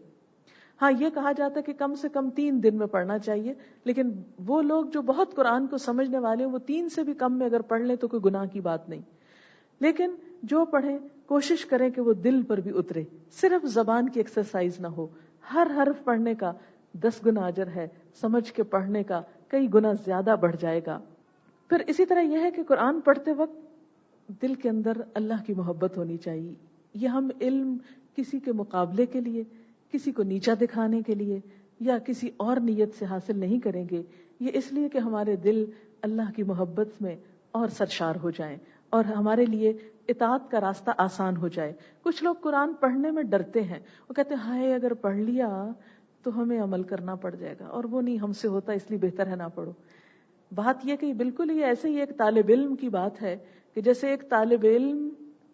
ہاں یہ کہا جاتا ہے کہ کم سے کم 3 دن میں پڑھنا چاہیے, لیکن وہ لوگ جو بہت قرآن کو سمجھنے والے ہیں وہ 3 سے بھی کم میں اگر پڑھ لیں تو کوئی گناہ کی بات نہیں. لیکن جو پڑھیں کوشش کریں کہ وہ دل پر بھی اترے, صرف زبان کی ایکسرسائز نہ ہو. ہر حرف پڑھنے کا 10 گنا اجر ہے, سمجھ کے پڑھنے کا کئی گنا زیادہ بڑھ جائے گا. پھر اسی طرح یہ ہے کہ قرآن پڑھتے وقت دل کے اندر اللہ کی محبت ہونی چاہیے. یہ ہم علم کسی کے مقابلے کے لیے, کسی کو نیچا دکھانے کے لیے یا کسی اور نیت سے حاصل نہیں کریں گے. یہ اس لیے کہ ہمارے دل اللہ کی محبت میں اور سرشار ہو جائیں اور ہمارے لیے اطاعت کا راستہ آسان ہو جائے. کچھ لوگ قرآن پڑھنے میں ڈرتے ہیں, وہ کہتے ہیں ہائے اگر پڑھ لیا تو ہمیں عمل کرنا پڑ جائے گا, اور وہ نہیں ہم سے ہوتا, اس لیے بہتر ہے نہ پڑھو. بات یہ کہ بالکل یہ ایسے ہی ایک طالب علم کی بات ہے کہ جیسے ایک طالب علم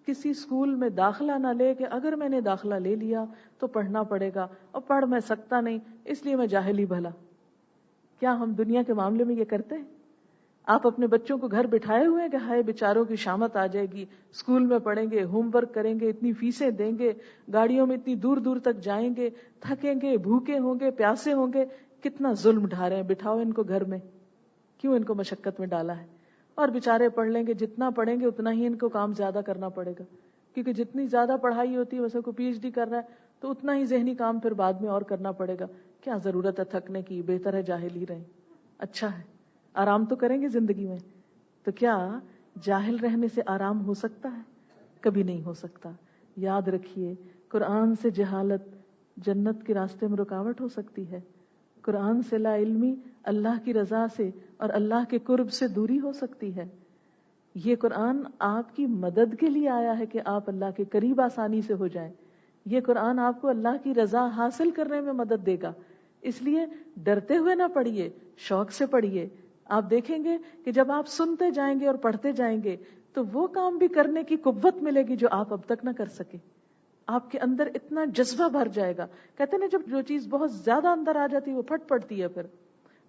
کسی اسکول میں داخلہ نہ لے کہ اگر میں نے داخلہ لے لیا تو پڑھنا پڑے گا, اور پڑھ میں سکتا نہیں اس لیے میں جاہل ہی بھلا. کیا ہم دنیا کے معاملے میں یہ کرتے ہیں؟ آپ اپنے بچوں کو گھر بٹھائے ہوئے ہیں کہ ہائے بیچاروں کی شامت آ جائے گی, اسکول میں پڑھیں گے, ہوم ورک کریں گے, اتنی فیسیں دیں گے, گاڑیوں میں اتنی دور دور تک جائیں گے, تھکیں گے, بھوکے ہوں گے, پیاسے ہوں گے, کتنا ظلم ڈھا رہے ہیں. بٹھاؤ ان کو گھر میں, کیوں ان کو مشقت میں ڈالا ہے؟ اور بیچارے پڑھ لیں گے, جتنا پڑھیں گے اتنا ہی ان کو کام زیادہ کرنا پڑے گا, کیونکہ جتنی زیادہ پڑھائی ہوتی ہے ویسے کو پی ایچ ڈی کر رہا ہے تو اتنا ہی ذہنی کام پھر بعد میں اور کرنا پڑے گا. کیا ضرورت ہے تھکنے کی؟ بہتر ہے جاہل ہی رہیں. اچھا ہے، آرام تو کریں گے زندگی میں. تو کیا جاہل رہنے سے آرام ہو سکتا ہے؟ کبھی نہیں ہو سکتا. یاد رکھیے، قرآن سے جہالت جنت کے راستے میں رکاوٹ ہو سکتی ہے. قرآن سے لا علمی اللہ کی رضا سے اور اللہ کے قرب سے دوری ہو سکتی ہے. یہ قرآن آپ کی مدد کے لیے آیا ہے کہ آپ اللہ کے قریب آسانی سے ہو جائیں. یہ قرآن آپ کو اللہ کی رضا حاصل کرنے میں مدد دے گا. اس لیے ڈرتے ہوئے نہ پڑھیے، شوق سے پڑھیے. آپ دیکھیں گے کہ جب آپ سنتے جائیں گے اور پڑھتے جائیں گے تو وہ کام بھی کرنے کی قوت ملے گی جو آپ اب تک نہ کر سکے. آپ کے اندر اتنا جذبہ بھر جائے گا. کہتے ہیں نا جب جو چیز بہت زیادہ اندر آ جاتی ہے وہ پھٹ پڑتی ہے. پھر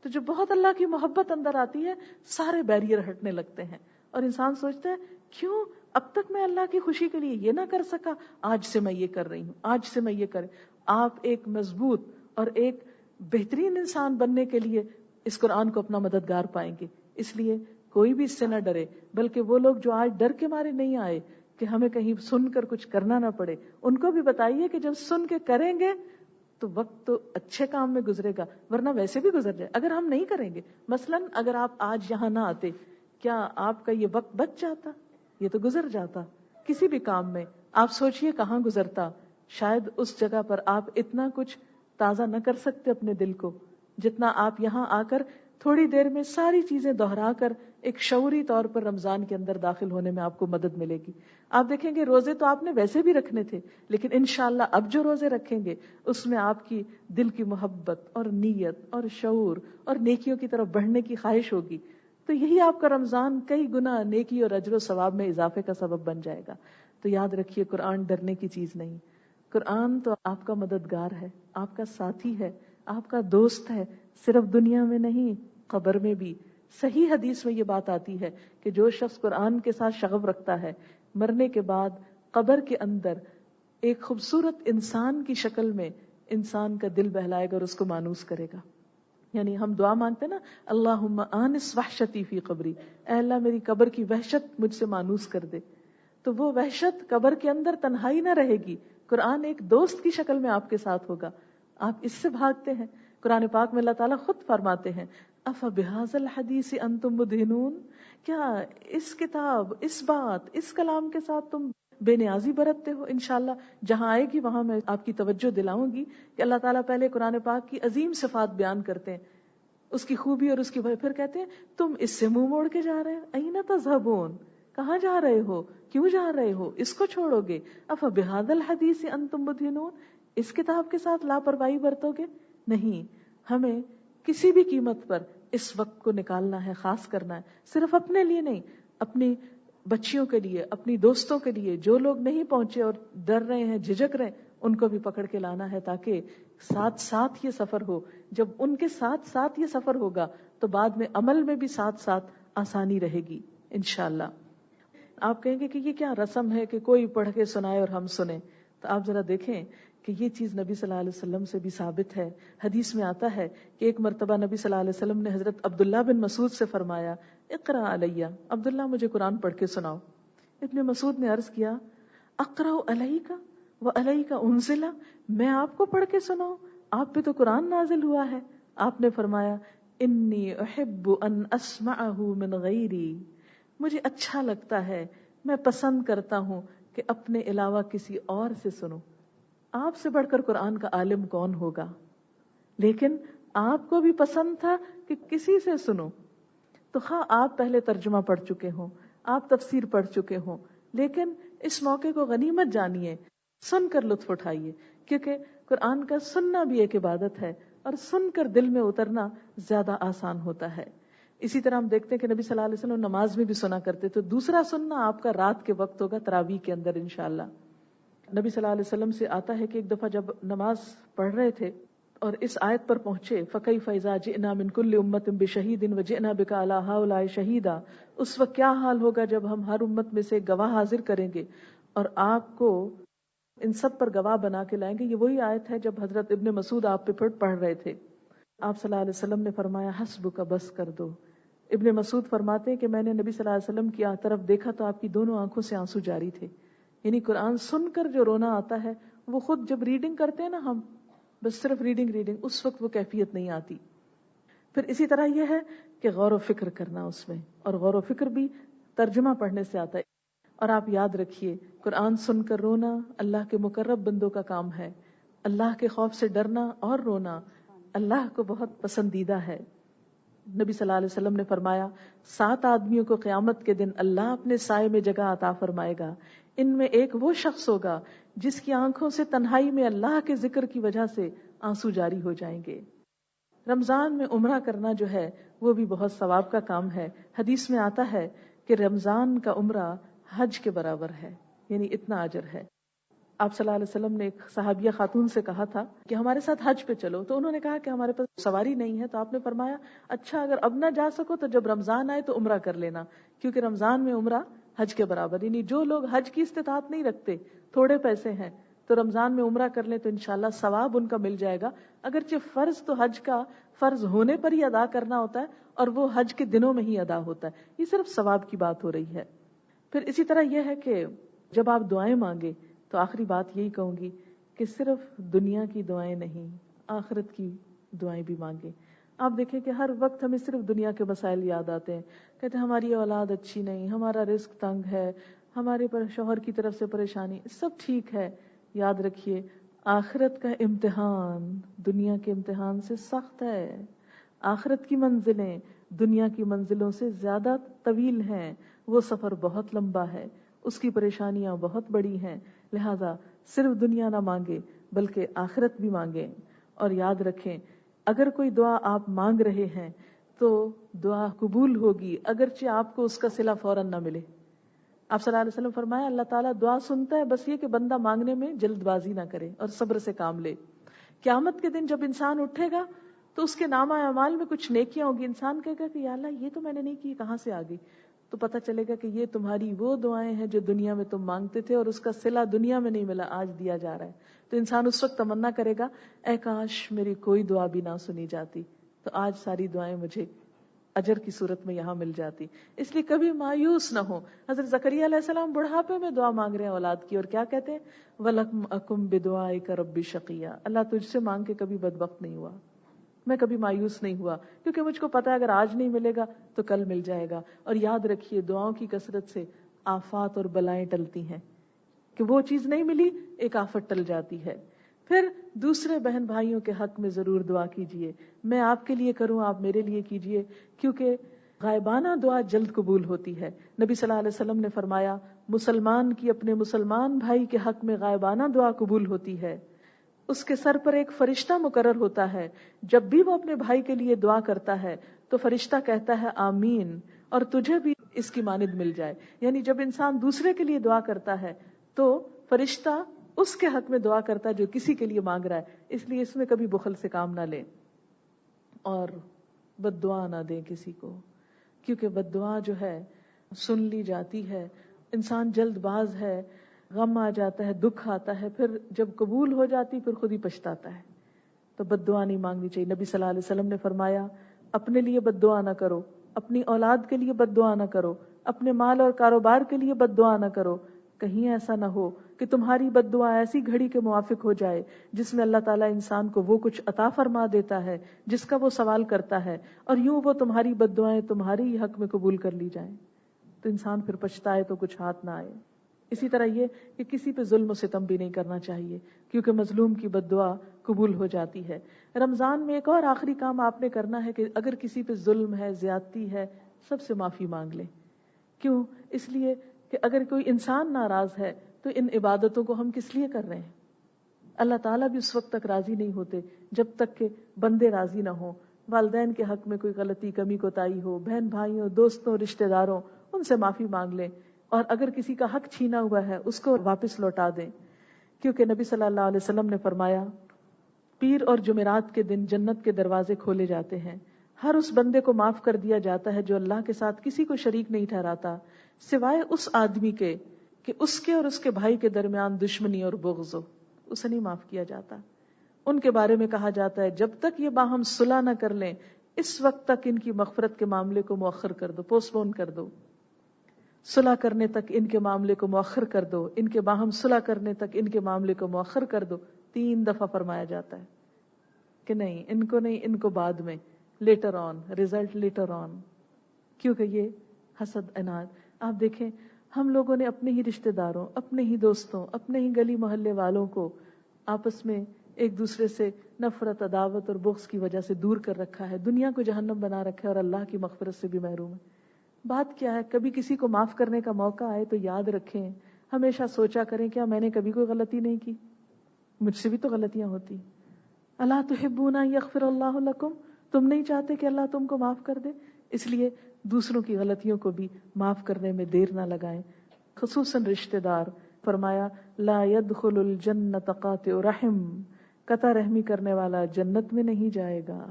تو جب بہت اللہ کی محبت اندر آتی ہے سارے بیریئر ہٹنے لگتے ہیں اور انسان سوچتا ہے کیوں اب تک میں اللہ کی خوشی کے لیے یہ نہ کر سکا، آج سے میں یہ کر رہی ہوں، آج سے میں یہ کر. آپ ایک مضبوط اور ایک بہترین انسان بننے کے لیے اس قرآن کو اپنا مددگار پائیں گے. اس لیے کوئی بھی اس سے نہ ڈرے، بلکہ وہ لوگ جو آج ڈر کے مارے نہیں آئے کہ ہمیں کہیں سن کر کچھ کرنا نہ پڑے، ان کو بھی بتائیے کہ جب سن کے کریں گے تو وقت تو اچھے کام میں گزرے گا، ورنہ ویسے بھی گزر جائے. اگر ہم نہیں کریں گے، مثلاً اگر آپ آج یہاں نہ آتے، کیا آپ کا یہ وقت بچ جاتا؟ یہ تو گزر جاتا. کسی بھی کام میں آپ سوچئے کہاں گزرتا. شاید اس جگہ پر آپ اتنا کچھ تازہ نہ کر سکتے اپنے دل کو جتنا آپ یہاں آ کر تھوڑی دیر میں ساری چیزیں دہرا کر ایک شعوری طور پر رمضان کے اندر داخل ہونے میں آپ کو مدد ملے گی. آپ دیکھیں گے روزے تو آپ نے ویسے بھی رکھنے تھے، لیکن انشاءاللہ اب جو روزے رکھیں گے اس میں آپ کی دل کی محبت اور نیت اور شعور اور نیکیوں کی طرف بڑھنے کی خواہش ہوگی. تو یہی آپ کا رمضان کئی گنا نیکی اور اجر و ثواب میں اضافے کا سبب بن جائے گا. تو یاد رکھیے قرآن ڈرنے کی چیز نہیں. قرآن تو آپ کا مددگار ہے، آپ کا ساتھی ہے، آپ کا دوست ہے، صرف دنیا میں نہیں قبر میں بھی. صحیح حدیث میں یہ بات آتی ہے کہ جو شخص قرآن کے ساتھ شغف رکھتا ہے مرنے کے بعد قبر کے اندر ایک خوبصورت انسان کی شکل میں انسان کا دل بہلائے گا اور اس کو مانوس کرے گا. یعنی ہم دعا مانگتے ہیں نا، اللہم آنس وحشتی فی قبری، اے اللہ میری قبر کی وحشت مجھ سے مانوس کر دے. تو وہ وحشت قبر کے اندر تنہائی نہ رہے گی، قرآن ایک دوست کی شکل میں آپ کے ساتھ ہوگا. آپ اس سے بھاگتے ہیں. قرآن پاک میں اللہ تعالیٰ خود فرماتے ہیں افبہذا الحدیث انتم مدہنون، کیا اس کتاب، اس بات، اس کلام کے ساتھ تم بے نیازی برتتے ہو؟ انشاءاللہ جہاں آئے گی وہاں میں آپ کی توجہ دلاؤں گی کہ اللہ تعالیٰ پہلے قرآن پاک کی عظیم صفات بیان کرتے ہیں، اس کی خوبی اور اس کی پھر کہتے ہیں تم اس سے منہ موڑ کے جا رہے ہیں، این تذہبون، کہاں جا رہے ہو، کیوں جا رہے ہو، اس کو چھوڑو گے. افبہذا الحدیث انتم مدہنون، اس کتاب کے ساتھ لاپرواہی برتو گے؟ نہیں، ہمیں کسی بھی قیمت پر اس وقت کو نکالنا ہے، خاص کرنا ہے. صرف اپنے لیے نہیں، اپنی بچیوں کے لیے، اپنی دوستوں کے لیے، جو لوگ نہیں پہنچے اور ڈر رہے ہیں، جھجک رہے ہیں، ان کو بھی پکڑ کے لانا ہے تاکہ ساتھ ساتھ یہ سفر ہو. جب ان کے ساتھ ساتھ یہ سفر ہوگا تو بعد میں عمل میں بھی ساتھ ساتھ آسانی رہے گی انشاءاللہ. آپ کہیں گے کہ یہ کیا رسم ہے کہ کوئی پڑھ کے سنائے اور ہم سنیں؟ تو آپ ذرا دیکھیں کہ یہ چیز نبی صلی اللہ علیہ وسلم سے بھی ثابت ہے. حدیث میں آتا ہے کہ ایک مرتبہ نبی صلی اللہ علیہ وسلم نے حضرت عبداللہ بن مسعود سے فرمایا اقرا علیہ، عبداللہ مجھے قرآن پڑھ کے سناؤ. ابن مسعود نے عرض کیا اقرا علیک وعلیک انزل، میں آپ کو پڑھ کے سناؤں؟ آپ پہ تو قرآن نازل ہوا ہے. آپ نے فرمایا انی احب ان اسمعہ من غیری، مجھے اچھا لگتا ہے، میں پسند کرتا ہوں کہ اپنے علاوہ کسی اور سے سنوں. آپ سے بڑھ کر قرآن کا عالم کون ہوگا؟ لیکن آپ کو بھی پسند تھا کہ کسی سے سنو. تو خواہ آپ پہلے ترجمہ پڑھ چکے ہوں، آپ تفسیر پڑھ چکے ہوں، لیکن اس موقع کو غنیمت جانیے، سن کر لطف اٹھائیے، کیونکہ قرآن کا سننا بھی ایک عبادت ہے اور سن کر دل میں اترنا زیادہ آسان ہوتا ہے. اسی طرح ہم دیکھتے ہیں کہ نبی صلی اللہ علیہ وسلم نماز میں بھی سنا کرتے. تو دوسرا سننا آپ کا رات کے وقت ہوگا تراویح کے اندر انشاءاللہ. نبی صلی اللہ علیہ وسلم سے آتا ہے کہ ایک دفعہ جب نماز پڑھ رہے تھے اور اس آیت پر پہنچے فَكَيْفَ إِذَا جِئْنَا مِن كُلِّ أُمَّةٍ بِشَهِيدٍ وَجِئْنَا بِكَ عَلَىٰ هَٰؤُلَاءِ شَهِيدًا، اس وقت کیا حال ہوگا جب ہم ہر امت میں سے گواہ حاضر کریں گے اور آپ کو ان سب پر گواہ بنا کے لائیں گے. یہ وہی آیت ہے جب حضرت ابن مسعود آپ پہ پھر پڑھ رہے تھے. آپ صلی اللہ علیہ وسلم نے فرمایا حسبک، بس کر دو. ابن مسعود فرماتے ہیں کہ میں نے نبی صلی اللہ علیہ وسلم کی طرف دیکھا تو آپ کی دونوں آنکھوں سے آنسو جاری تھے. یعنی قرآن سن کر جو رونا آتا ہے وہ خود جب ریڈنگ کرتے ہیں نا ہم بس صرف ریڈنگ اس وقت وہ کیفیت نہیں آتی. پھر اسی طرح یہ ہے کہ غور و فکر کرنا اس میں, اور غور و فکر بھی ترجمہ پڑھنے سے آتا ہے. اور آپ یاد رکھیے قرآن سن کر رونا اللہ کے مقرب بندوں کا کام ہے. اللہ کے خوف سے ڈرنا اور رونا اللہ کو بہت پسندیدہ ہے. نبی صلی اللہ علیہ وسلم نے فرمایا 7 آدمیوں کو قیامت کے دن اللہ اپنے سائے میں جگہ عطا فرمائے گا. ان میں ایک وہ شخص ہوگا جس کی آنکھوں سے تنہائی میں اللہ کے ذکر کی وجہ سے آنسو جاری ہو جائیں گے. رمضان میں عمرہ کرنا جو ہے وہ بھی بہت ثواب کا کام ہے. حدیث میں آتا ہے کہ رمضان کا عمرہ حج کے برابر ہے, یعنی اتنا اجر ہے. آپ صلی اللہ علیہ وسلم نے ایک صحابیہ خاتون سے کہا تھا کہ ہمارے ساتھ حج پہ چلو, تو انہوں نے کہا کہ ہمارے پاس سواری نہیں ہے. تو آپ نے فرمایا اچھا اگر اب نہ جا سکو تو جب رمضان آئے تو عمرہ کر لینا, کیونکہ رمضان میں عمرہ حج کے برابر. یعنی جو لوگ حج کی استطاعت نہیں رکھتے, تھوڑے پیسے ہیں, تو رمضان میں عمرہ کر لیں تو انشاءاللہ ثواب ان کا مل جائے گا. اگرچہ فرض تو حج کا فرض ہونے پر ہی ادا کرنا ہوتا ہے, اور وہ حج کے دنوں میں ہی ادا ہوتا ہے. یہ صرف ثواب کی بات ہو رہی ہے. پھر اسی طرح یہ ہے کہ جب آپ دعائیں مانگے تو آخری بات یہی کہوں گی کہ صرف دنیا کی دعائیں نہیں, آخرت کی دعائیں بھی مانگے. آپ دیکھیں کہ ہر وقت ہمیں صرف دنیا کے مسائل یاد آتے ہیں. کہتے ہیں ہماری اولاد اچھی نہیں, ہمارا رزق تنگ ہے, ہمارے پر شوہر کی طرف سے پریشانی. سب ٹھیک ہے, یاد رکھیے آخرت کا امتحان دنیا کے امتحان سے سخت ہے. آخرت کی منزلیں دنیا کی منزلوں سے زیادہ طویل ہیں. وہ سفر بہت لمبا ہے, اس کی پریشانیاں بہت بڑی ہیں. لہذا صرف دنیا نہ مانگے بلکہ آخرت بھی مانگیں. اور یاد رکھیں اگر کوئی دعا آپ مانگ رہے ہیں تو دعا قبول ہوگی اگرچہ آپ کو اس کا صلہ فوراً نہ ملے. آپ صلی اللہ علیہ وسلم فرمایا اللہ تعالیٰ دعا سنتا ہے, بس یہ کہ بندہ مانگنے میں جلد بازی نہ کرے اور صبر سے کام لے. قیامت کے دن جب انسان اٹھے گا تو اس کے نامہ اعمال میں کچھ نیکیاں ہوگی. انسان کہے گا کہ یا اللہ یہ تو میں نے نہیں کی, کہاں سے آ گئی؟ تو پتہ چلے گا کہ یہ تمہاری وہ دعائیں ہیں جو دنیا میں تم مانگتے تھے اور اس کا صلہ دنیا میں نہیں ملا, آج دیا جا رہا ہے. تو انسان اس وقت تمنا کرے گا اے کاش میری کوئی دعا بھی نہ سنی جاتی, تو آج ساری دعائیں مجھے اجر کی صورت میں یہاں مل جاتی. اس لیے کبھی مایوس نہ ہو. حضرت زکریا علیہ السلام بڑھاپے میں دعا مانگ رہے ہیں اولاد کی, اور کیا کہتے ہیں وَلَكُمْ أَكُمْ بِدُعَائِكَ رَبِّ شَقِيًّا, اللہ تجھ سے مانگ کے کبھی بدبخت نہیں ہوا, میں کبھی مایوس نہیں ہوا, کیونکہ مجھ کو پتا ہے اگر آج نہیں ملے گا تو کل مل جائے گا. اور یاد رکھیے دعاؤں کی کثرت سے آفات اور بلائیں ٹلتی ہیں, کہ وہ چیز نہیں ملی ایک آفت ٹل جاتی ہے. پھر دوسرے بہن بھائیوں کے حق میں ضرور دعا کیجئے. میں آپ کے لیے کروں, آپ میرے لیے کیجئے, کیونکہ غائبانہ دعا جلد قبول ہوتی ہے. نبی صلی اللہ علیہ وسلم نے فرمایا مسلمان کی اپنے مسلمان بھائی کے حق میں غائبانہ دعا قبول ہوتی ہے. اس کے سر پر ایک فرشتہ مقرر ہوتا ہے, جب بھی وہ اپنے بھائی کے لیے دعا کرتا ہے تو فرشتہ کہتا ہے آمین, اور تجھے بھی اس کی مانند مل جائے. یعنی جب انسان دوسرے کے لیے دعا کرتا ہے تو فرشتہ اس کے حق میں دعا کرتا ہے جو کسی کے لیے مانگ رہا ہے. اس لیے اس میں کبھی بخل سے کام نہ لیں اور بد دعا نہ دیں کسی کو, کیونکہ بد دعا جو ہے سن لی جاتی ہے. انسان جلد باز ہے, غم آ جاتا ہے, دکھ آتا ہے, پھر جب قبول ہو جاتی پھر خود ہی پچھتاتا ہے. تو بد دعا نہیں مانگنی چاہیے. نبی صلی اللہ علیہ وسلم نے فرمایا اپنے لیے بد دعا نہ کرو, اپنی اولاد کے لیے بد دعا نہ کرو, اپنے مال اور کاروبار کے لیے بد دعا نہ کرو. کہیں ایسا نہ ہو کہ تمہاری بد دعا ایسی گھڑی کے موافق ہو جائے جس میں اللہ تعالیٰ انسان کو وہ کچھ عطا فرما دیتا ہے جس کا وہ سوال کرتا ہے, اور یوں وہ تمہاری بد دعائیں تمہاری ہی حق میں قبول کر لی جائیں, تو انسان پھر پچھتائے تو کچھ ہاتھ نہ آئے. اسی طرح یہ کہ کسی پہ ظلم و ستم بھی نہیں کرنا چاہیے, کیونکہ مظلوم کی بد دعا قبول ہو جاتی ہے. رمضان میں ایک اور آخری کام آپ نے کرنا ہے کہ اگر کسی پہ ظلم ہے, زیادتی ہے, سب سے معافی مانگ لیں. کیوں؟ اس لیے کہ اگر کوئی انسان ناراض ہے تو ان عبادتوں کو ہم کس لیے کر رہے ہیں؟ اللہ تعالیٰ بھی اس وقت تک راضی نہیں ہوتے جب تک کہ بندے راضی نہ ہوں. والدین کے حق میں کوئی غلطی کمی کوتاہی ہو, بہن بھائیوں, دوستوں, رشتہ داروں, ان سے معافی مانگ لیں, اور اگر کسی کا حق چھینا ہوا ہے اس کو واپس لوٹا دیں. کیونکہ نبی صلی اللہ علیہ وسلم نے فرمایا پیر اور جمعرات کے دن جنت کے دروازے کھولے جاتے ہیں, ہر اس بندے کو معاف کر دیا جاتا ہے جو اللہ کے ساتھ کسی کو شریک نہیں ٹھہراتا سوائے اس آدمی کے کہ اس کے اور اس کے بھائی کے درمیان دشمنی اور بغض ہو, اسے نہیں معاف کیا جاتا. ان کے بارے میں کہا جاتا ہے جب تک یہ باہم صلح نہ کر لیں اس وقت تک ان کی مغفرت کے معاملے کو مؤخر کر دو, پوسٹ پون کر دو. صلح کرنے تک ان کے معاملے کو مؤخر کر دو، ان کے باہم صلح کرنے تک ان کے معاملے کو مؤخر کر دو. 3 دفعہ فرمایا جاتا ہے کہ نہیں، ان کو نہیں، ان کو بعد میں، later on, result later on. کیونکہ یہ حسد، اناد. آپ دیکھیں ہم لوگوں نے اپنے ہی رشتہ داروں، اپنے ہی دوستوں، اپنے ہی گلی محلے والوں کو آپس میں ایک دوسرے سے نفرت، عداوت اور بغض کی وجہ سے دور کر رکھا ہے، دنیا کو جہنم بنا رکھا ہے اور اللہ کی مغفرت سے بھی محروم ہے. بات کیا ہے؟ کبھی کسی کو معاف کرنے کا موقع آئے تو یاد رکھیں، ہمیشہ سوچا کریں کیا میں نے کبھی کوئی غلطی نہیں کی؟ مجھ سے بھی تو غلطیاں ہوتی. اللہ تحبون ان یغفر اللہ لکم، تم نہیں چاہتے کہ اللہ تم کو معاف کر دے؟ اس لیے دوسروں کی غلطیوں کو بھی معاف کرنے میں دیر نہ لگائیں، خصوصاً رشتہ دار. فرمایا لا يدخل الجنت قاطع رحم، قطع رحمی کرنے والا جنت میں نہیں جائے گا.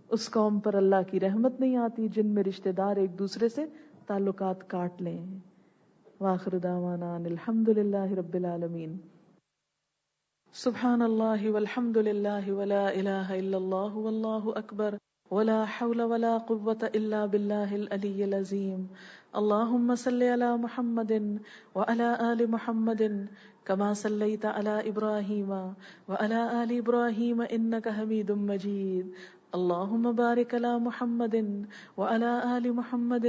اس قوم پر اللہ کی رحمت نہیں آتی جن میں رشتہ دار ایک دوسرے سے تعلقات کاٹ لیں. وآخر دعوانا ان الحمد للہ رب العالمین. سبحان اللہ والحمد للہ ولا الہ الا اللہ واللہ اکبر ولا حول ولا قوة الا باللہ العلی العظیم. اللہم صل علی محمد وعلی آل محمد كما صلیت علی ابراہیم وعلی آل ابراہیم انک حمید مجید. اللہم بارک علی محمد وعلی آل محمد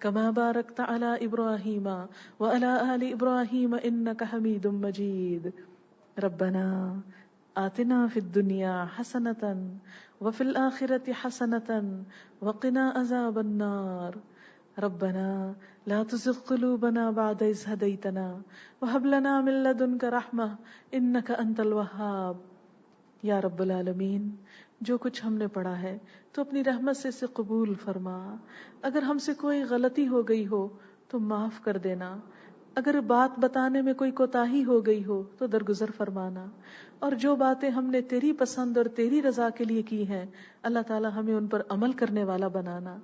كما بارکت علی ابراہیم وعلی آل ابراہیم انک حمید مجید. ربنا آتنا فی الدنیا حسنة وفی الآخرة حسنة وقنا عذاب النار. ربنا لا تزغ قلوبنا بعد إذ هديتنا وهب لنا من لدنك رحمة إنك أنت الوهاب. یا رب العالمین، جو کچھ ہم نے پڑھا ہے تو اپنی رحمت سے اسے قبول فرما. اگر ہم سے کوئی غلطی ہو گئی ہو تو معاف کر دینا، اگر بات بتانے میں کوئی کوتاہی ہو گئی ہو تو درگزر فرمانا، اور جو باتیں ہم نے تیری پسند اور تیری رضا کے لیے کی ہیں اللہ تعالی ہمیں ان پر عمل کرنے والا بنانا.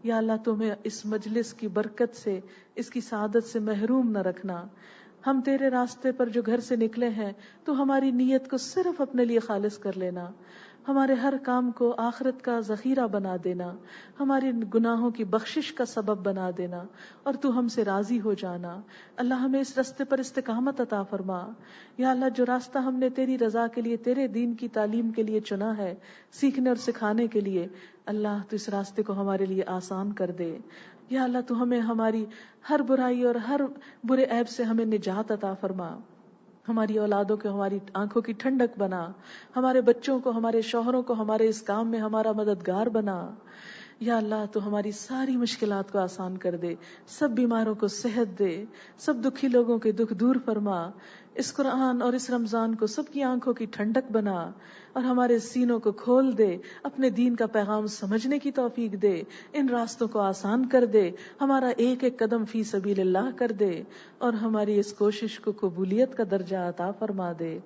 یا اللہ تمہیں اس مجلس کی برکت سے، اس کی سعادت سے محروم نہ رکھنا. ہم تیرے راستے پر جو گھر سے نکلے ہیں تو ہماری نیت کو صرف اپنے لیے خالص کر لینا، ہمارے ہر کام کو آخرت کا ذخیرہ بنا دینا، ہماری گناہوں کی بخشش کا سبب بنا دینا، اور تو ہم سے راضی ہو جانا. اللہ ہمیں اس راستے پر استقامت عطا فرما. یا اللہ جو راستہ ہم نے تیری رضا کے لیے، تیرے دین کی تعلیم کے لیے چنا ہے، سیکھنے اور سکھانے کے لیے، اللہ تو اس راستے کو ہمارے لیے آسان کر دے. یا اللہ تو ہمیں ہماری ہر برائی اور ہر برے عیب سے ہمیں نجات عطا فرما. ہماری اولادوں کو ہماری آنکھوں کی ٹھنڈک بنا، ہمارے بچوں کو، ہمارے شوہروں کو ہمارے اس کام میں ہمارا مددگار بنا. یا اللہ تو ہماری ساری مشکلات کو آسان کر دے، سب بیماروں کو صحت دے، سب دکھی لوگوں کے دکھ دور فرما. اس قرآن اور اس رمضان کو سب کی آنکھوں کی ٹھنڈک بنا اور ہمارے سینوں کو کھول دے، اپنے دین کا پیغام سمجھنے کی توفیق دے، ان راستوں کو آسان کر دے، ہمارا ایک ایک قدم فی سبیل اللہ کر دے، اور ہماری اس کوشش کو قبولیت کا درجہ عطا فرما دے.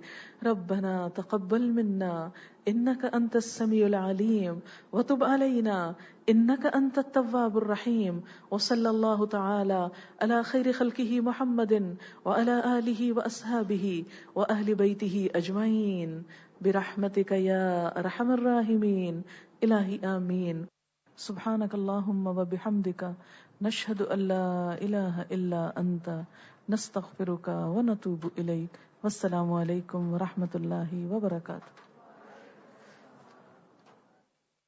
ربنا تقبل منا انک انت السمیع العلیم وتب علینا انک انت التواب الرحیم. وصلی اللہ تعالی علی خیر خلقہ محمد وعلی آلہ واصحابہ واہل بیتہ اجمعین برحمتک یا ارحم الراحمین. الہی آمین. سبحانک اللہم وبحمدک نشہد ان لا الہ الا انت نستغفرک ونتوب الیک. والسلام علیکم ورحمۃ اللہ وبرکاتہ.